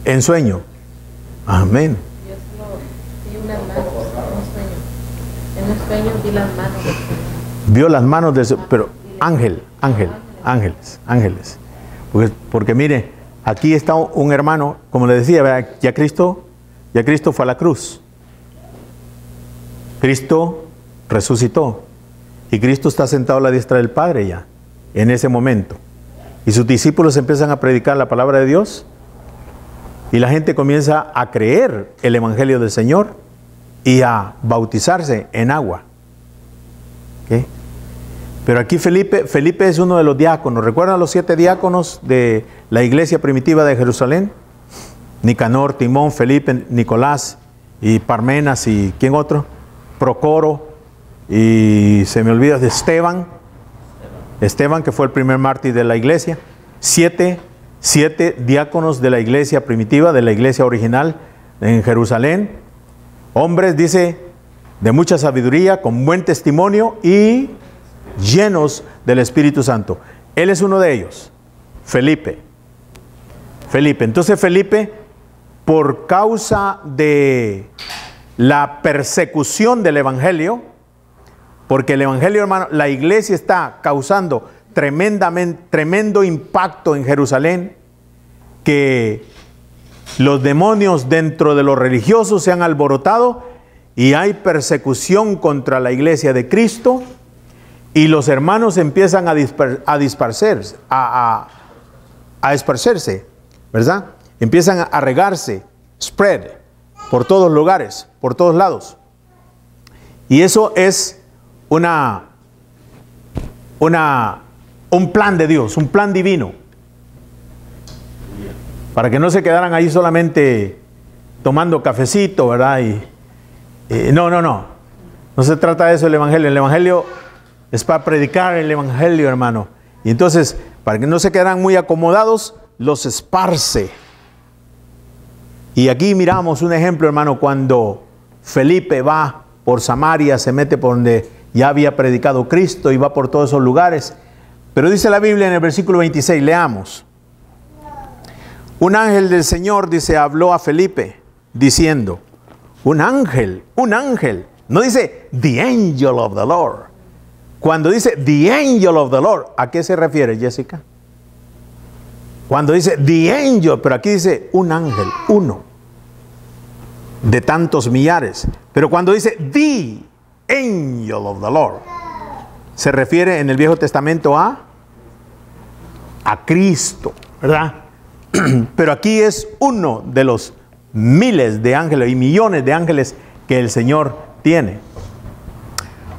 En sueño. Amén. Yo solo vi unas manos en un sueño. En un sueño vi las manos del Señor. Vio las manos del Señor, pero ángeles. Porque mire, aquí está un hermano, como le decía, ¿verdad? Ya Cristo fue a la cruz. Cristo resucitó y Cristo está sentado a la diestra del Padre ya, en ese momento. Y sus discípulos empiezan a predicar la palabra de Dios y la gente comienza a creer el evangelio del Señor y a bautizarse en agua. ¿Okay? Pero aquí Felipe es uno de los diáconos. ¿Recuerdan los 7 diáconos de la iglesia primitiva de Jerusalén? Nicanor, Timón, Felipe, Nicolás y Parmenas y ¿quién otro? Procoro y se me olvida de Esteban, que fue el primer mártir de la iglesia. 7 diáconos de la iglesia primitiva, de la iglesia original en Jerusalén. Hombres, dice, de mucha sabiduría, con buen testimonio y llenos del Espíritu Santo. Él es uno de ellos, Felipe. Entonces Felipe, por causa de la persecución del evangelio, porque el evangelio, hermano, la iglesia está causando tremendo impacto en Jerusalén, que los demonios dentro de los religiosos se han alborotado y hay persecución contra la iglesia de Cristo y los hermanos empiezan a esparcerse, ¿verdad? Empiezan a regarse, spread, por todos lugares, por todos lados. Y eso es un plan de Dios, un plan divino. Para que no se quedaran ahí solamente tomando cafecito, ¿verdad? No se trata de eso el Evangelio. El Evangelio es para predicar el Evangelio, hermano. Y entonces, para que no se quedaran muy acomodados, los esparce. Y aquí miramos un ejemplo, hermano, cuando Felipe va por Samaria, se mete por donde ya había predicado Cristo y va por todos esos lugares. Pero dice la Biblia en el versículo 26, leamos. Un ángel del Señor, dice, habló a Felipe, diciendo, un ángel, no dice the angel of the Lord. Cuando dice the angel of the Lord, ¿a qué se refiere, Jessica? Cuando dice the angel, pero aquí dice un ángel, uno, de tantos millares. Pero cuando dice the angel of the Lord, se refiere en el Viejo Testamento a Cristo, ¿verdad? Pero aquí es uno de los miles de ángeles y millones de ángeles que el Señor tiene.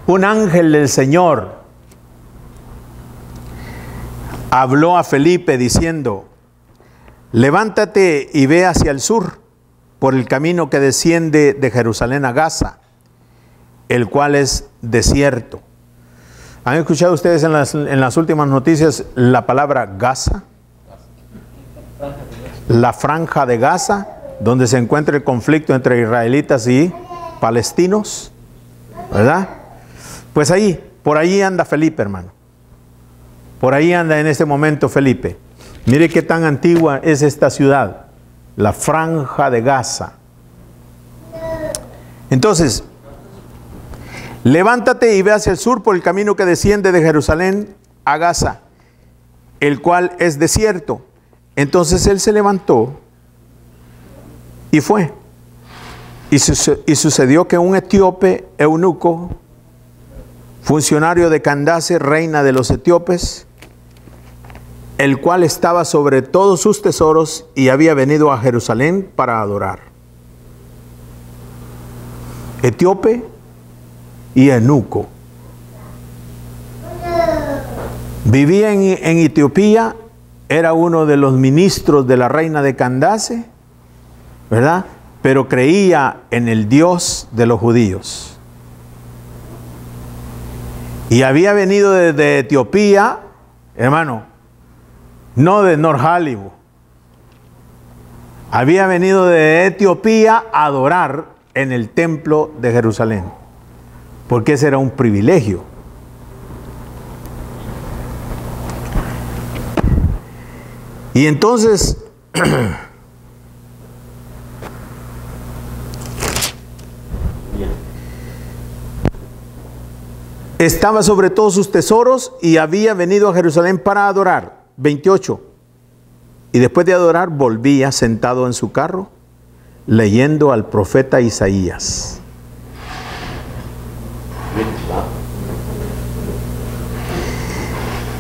Un ángel del Señor habló a Felipe diciendo, levántate y ve hacia el sur por el camino que desciende de Jerusalén a Gaza, el cual es desierto. ¿Han escuchado ustedes en las últimas noticias la palabra Gaza? La franja de Gaza, donde se encuentra el conflicto entre israelitas y palestinos, ¿verdad? Pues ahí, por ahí anda Felipe, hermano. Por ahí anda en este momento Felipe. Mire qué tan antigua es esta ciudad, la franja de Gaza. Entonces, levántate y ve hacia el sur por el camino que desciende de Jerusalén a Gaza, el cual es desierto. Entonces él se levantó y fue. Y sucedió que un etíope eunuco, funcionario de Candace, reina de los etíopes, el cual estaba sobre todos sus tesoros y había venido a Jerusalén para adorar. Etíope y eunuco. Vivía en Etiopía, era uno de los ministros de la reina de Candace, ¿verdad? Pero creía en el Dios de los judíos. Y había venido desde Etiopía, hermano, no de North Hollywood. Había venido de Etiopía a adorar en el templo de Jerusalén, porque ese era un privilegio. Y entonces, estaba sobre todos sus tesoros y había venido a Jerusalén para adorar. 28. Y después de adorar, volvía sentado en su carro, leyendo al profeta Isaías.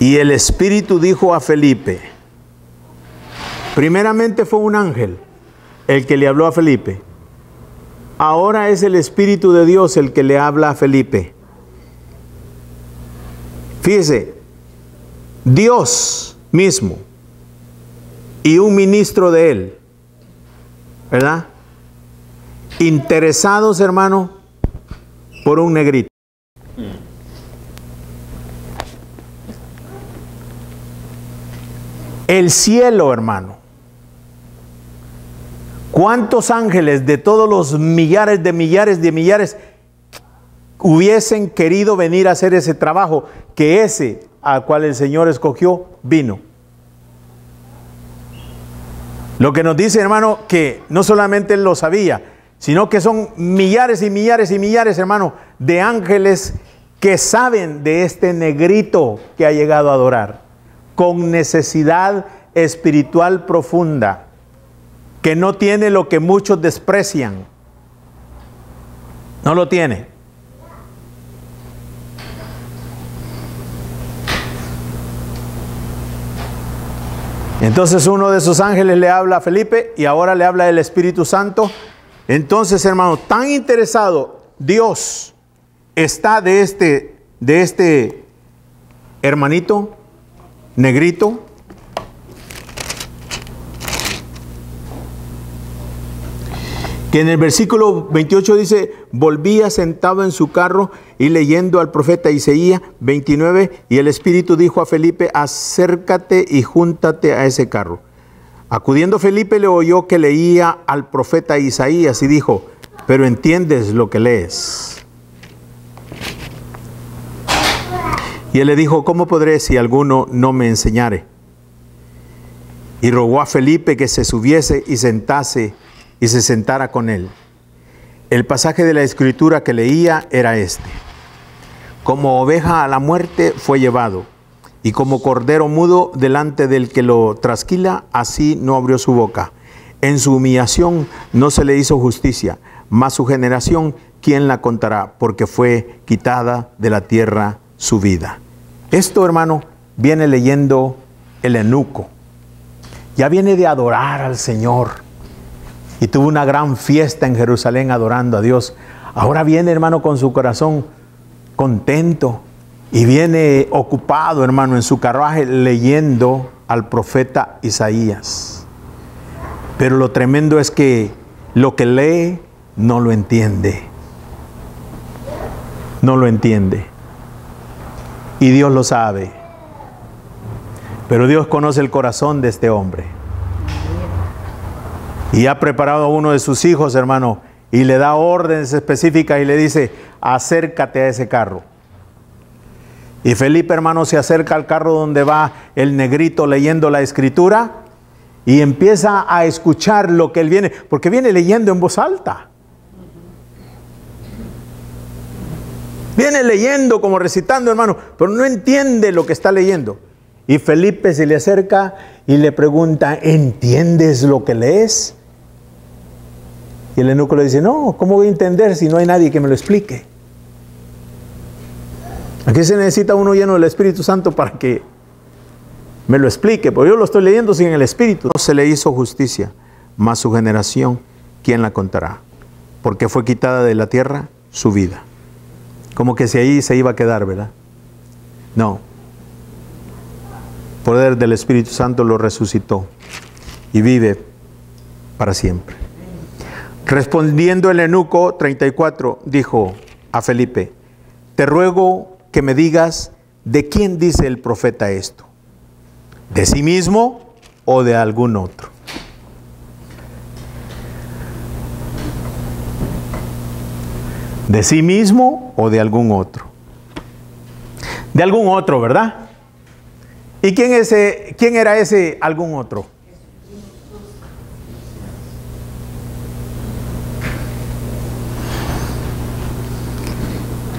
Y el Espíritu dijo a Felipe, primeramente fue un ángel el que le habló a Felipe. Ahora es el Espíritu de Dios el que le habla a Felipe. Fíjese, Dios mismo y un ministro de él, ¿verdad? Interesados, hermano, por un negrito. El cielo, hermano. ¿Cuántos ángeles de todos los millares hubiesen querido venir a hacer ese trabajo que ese al cual el Señor escogió vino? Lo que nos dice, hermano, que no solamente él lo sabía, sino que son millares y millares y millares, hermano, de ángeles que saben de este negrito que ha llegado a adorar, con necesidad espiritual profunda, que no tiene lo que muchos desprecian. No lo tiene. Entonces uno de esos ángeles le habla a Felipe y ahora le habla el Espíritu Santo. Entonces, hermano, tan interesado Dios está de este de este hermanito negrito? Que en el versículo 28 dice, volvía sentado en su carro y leyendo al profeta Isaías 29, y el Espíritu dijo a Felipe, acércate y júntate a ese carro. Acudiendo Felipe le oyó que leía al profeta Isaías y dijo, pero ¿entiendes lo que lees? Y él le dijo, ¿cómo podré si alguno no me enseñare? Y rogó a Felipe que se subiese y se sentara con él. El pasaje de la Escritura que leía era este: como oveja a la muerte fue llevado, y como cordero mudo delante del que lo trasquila, así no abrió su boca. En su humillación no se le hizo justicia, mas su generación, ¿quién la contará? Porque fue quitada de la tierra su vida. Esto, hermano, viene leyendo el eunuco. Ya viene de adorar al Señor. Y tuvo una gran fiesta en Jerusalén adorando a Dios. Ahora viene, hermano, con su corazón contento. Y viene ocupado, hermano, en su carruaje leyendo al profeta Isaías. Pero lo tremendo es que lo que lee no lo entiende. No lo entiende. Y Dios lo sabe. Pero Dios conoce el corazón de este hombre. Y ha preparado a uno de sus hijos, hermano, y le da órdenes específicas y le dice, acércate a ese carro. Y Felipe, hermano, se acerca al carro donde va el negrito leyendo la Escritura y empieza a escuchar lo que él viene, porque viene leyendo en voz alta. Viene leyendo como recitando, hermano, pero no entiende lo que está leyendo. Y Felipe se le acerca y le pregunta, ¿entiendes lo que lees? Y el eunuco le dice, no, ¿cómo voy a entender si no hay nadie que me lo explique? Aquí se necesita uno lleno del Espíritu Santo para que me lo explique, porque yo lo estoy leyendo sin el Espíritu. No se le hizo justicia, mas su generación, ¿quién la contará? Porque fue quitada de la tierra su vida. Como que si ahí se iba a quedar, ¿verdad? No. El poder del Espíritu Santo lo resucitó y vive para siempre. Respondiendo el eunuco, 34, dijo a Felipe, te ruego que me digas de quién dice el profeta esto, de sí mismo o de algún otro. De sí mismo o de algún otro. De algún otro, ¿verdad? ¿Y quién era ese algún otro?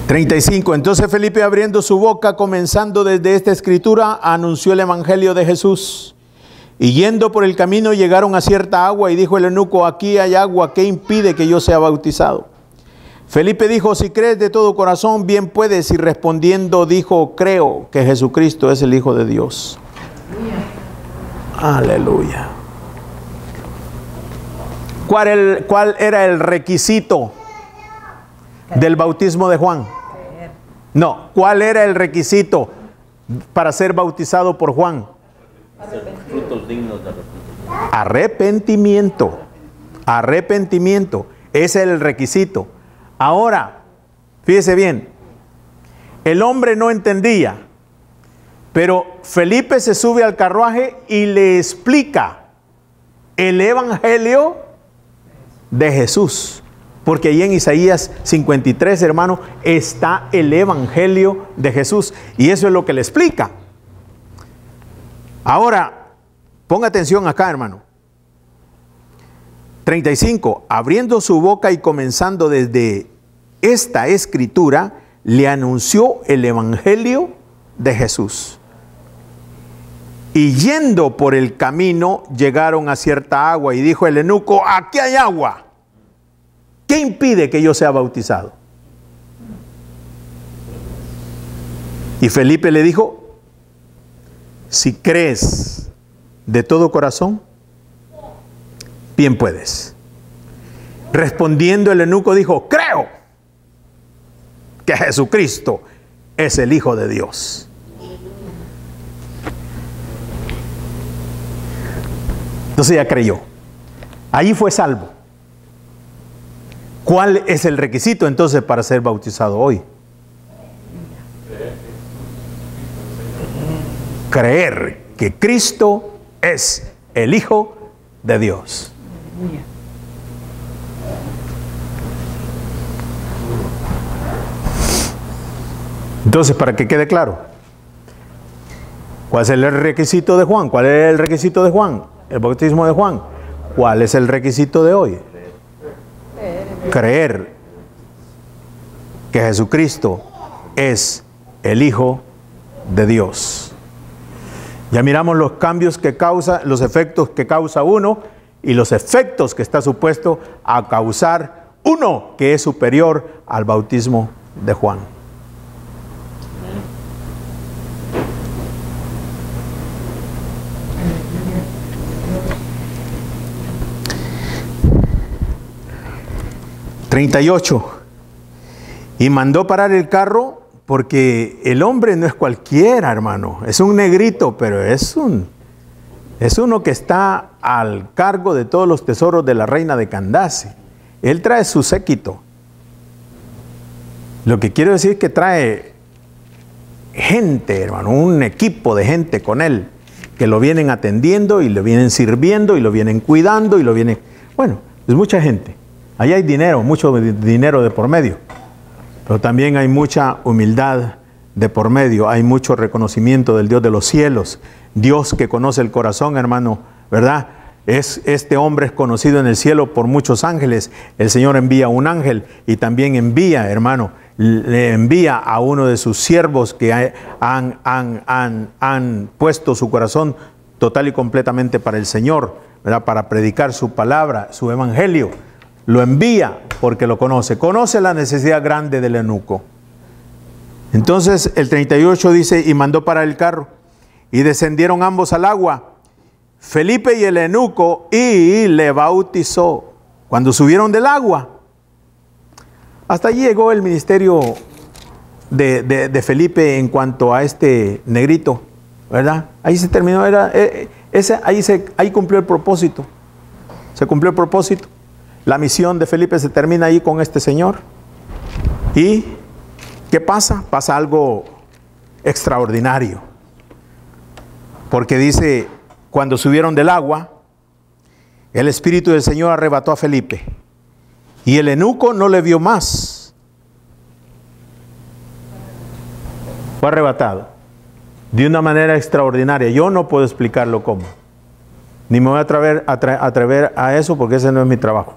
...35... Entonces Felipe, abriendo su boca, comenzando desde esta escritura, anunció el evangelio de Jesús. Y yendo por el camino llegaron a cierta agua, y dijo el eunuco, aquí hay agua, ¿qué impide que yo sea bautizado? Felipe dijo, si crees de todo corazón, bien puedes. Y respondiendo dijo, creo que Jesucristo es el Hijo de Dios. Aleluya. ¿Cuál era el requisito del bautismo de Juan? No, ¿cuál era el requisito para ser bautizado por Juan? Frutos dignos de arrepentimiento. Arrepentimiento. Ese es el requisito. Ahora, fíjese bien, el hombre no entendía, pero Felipe se sube al carruaje y le explica el evangelio de Jesús. Porque ahí en Isaías 53, hermano, está el evangelio de Jesús. Y eso es lo que le explica. Ahora, ponga atención acá, hermano. 35. Abriendo su boca y comenzando desde esta escritura, le anunció el evangelio de Jesús. Y yendo por el camino, llegaron a cierta agua. Y dijo el eunuco, aquí hay agua. ¿Qué impide que yo sea bautizado? Y Felipe le dijo, si crees de todo corazón, bien puedes. Respondiendo el eunuco dijo, creo que Jesucristo es el Hijo de Dios. Entonces ya creyó. Allí fue salvo. ¿Cuál es el requisito entonces para ser bautizado hoy? Creer que Cristo es el Hijo de Dios. Entonces, para que quede claro, ¿cuál es el requisito de Juan? ¿Cuál es el requisito de Juan? El bautismo de Juan. ¿Cuál es el requisito de hoy? Creer que Jesucristo es el Hijo de Dios. Ya miramos los cambios que causa, los efectos que causa uno y los efectos que está supuesto a causar uno que es superior al bautismo de Juan. Y mandó parar el carro porque el hombre no es cualquiera, hermano. Es un negrito, pero es uno que está al cargo de todos los tesoros de la reina de Candace. Él trae su séquito. Lo que quiero decir es que trae gente, hermano, un equipo de gente con él, que lo vienen atendiendo y lo vienen sirviendo y lo vienen cuidando y lo vienen... Bueno, es mucha gente. Allá hay dinero, mucho dinero de por medio, pero también hay mucha humildad de por medio, hay mucho reconocimiento del Dios de los cielos, Dios que conoce el corazón, hermano, ¿verdad? Este hombre es conocido en el cielo por muchos ángeles. El Señor envía un ángel y también envía, hermano, le envía a uno de sus siervos que han puesto su corazón total y completamente para el Señor, ¿verdad? Para predicar su palabra, su evangelio. Lo envía porque lo conoce la necesidad grande del eunuco. Entonces el 38 dice, y mandó parar el carro, y descendieron ambos al agua, Felipe y el eunuco, y le bautizó. Cuando subieron del agua, hasta allí llegó el ministerio de Felipe en cuanto a este negrito, ¿verdad? Ahí se terminó, ahí cumplió el propósito, se cumplió el propósito. La misión de Felipe se termina ahí con este señor. ¿Y qué pasa? Pasa algo extraordinario. Porque dice, cuando subieron del agua, el Espíritu del Señor arrebató a Felipe. Y el eunuco no le vio más. Fue arrebatado. De una manera extraordinaria. Yo no puedo explicarlo cómo. Ni me voy a atrever a eso porque ese no es mi trabajo.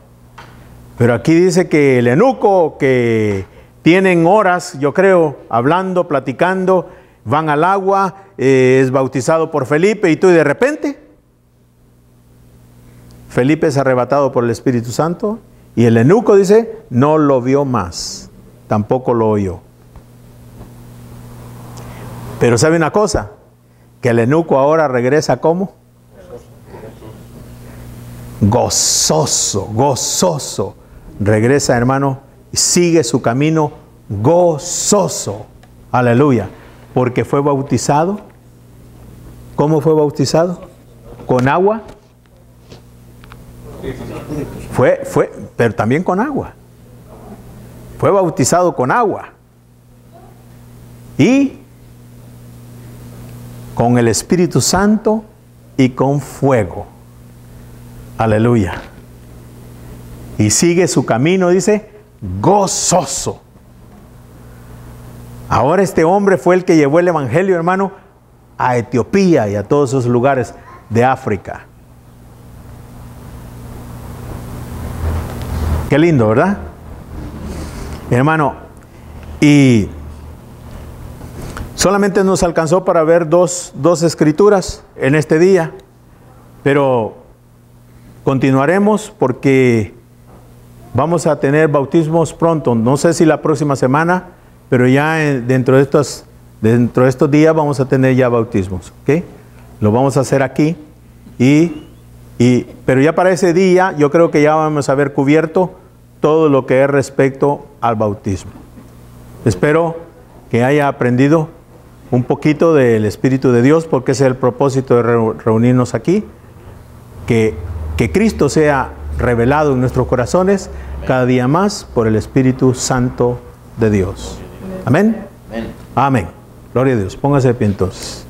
Pero aquí dice que el eunuco, que tienen horas, yo creo, hablando, platicando, van al agua, es bautizado por Felipe y tú, y de repente Felipe es arrebatado por el Espíritu Santo y el eunuco dice, no lo vio más, tampoco lo oyó. Pero ¿sabe una cosa? Que el eunuco ahora regresa ¿cómo? Gozoso, gozoso. Regresa, hermano, y sigue su camino gozoso. Aleluya. Porque fue bautizado. ¿Cómo fue bautizado? ¿Con agua? Pero también con agua. Fue bautizado con agua. Y con el Espíritu Santo y con fuego. Aleluya. Y sigue su camino, dice, gozoso. Ahora este hombre fue el que llevó el evangelio, hermano, a Etiopía y a todos esos lugares de África. Qué lindo, ¿verdad? Hermano, y solamente nos alcanzó para ver dos escrituras en este día, pero continuaremos porque vamos a tener bautismos pronto. No sé si la próxima semana, pero ya dentro de estos días vamos a tener ya bautismos, ¿ok? Lo vamos a hacer aquí pero ya para ese día yo creo que ya vamos a haber cubierto todo lo que es respecto al bautismo. Espero que haya aprendido un poquito del Espíritu de Dios, porque ese es el propósito de reunirnos aquí, que Cristo sea revelado en nuestros corazones cada día más por el Espíritu Santo de Dios. Amén. Amén. Amén. Gloria a Dios. Póngase de pie entonces.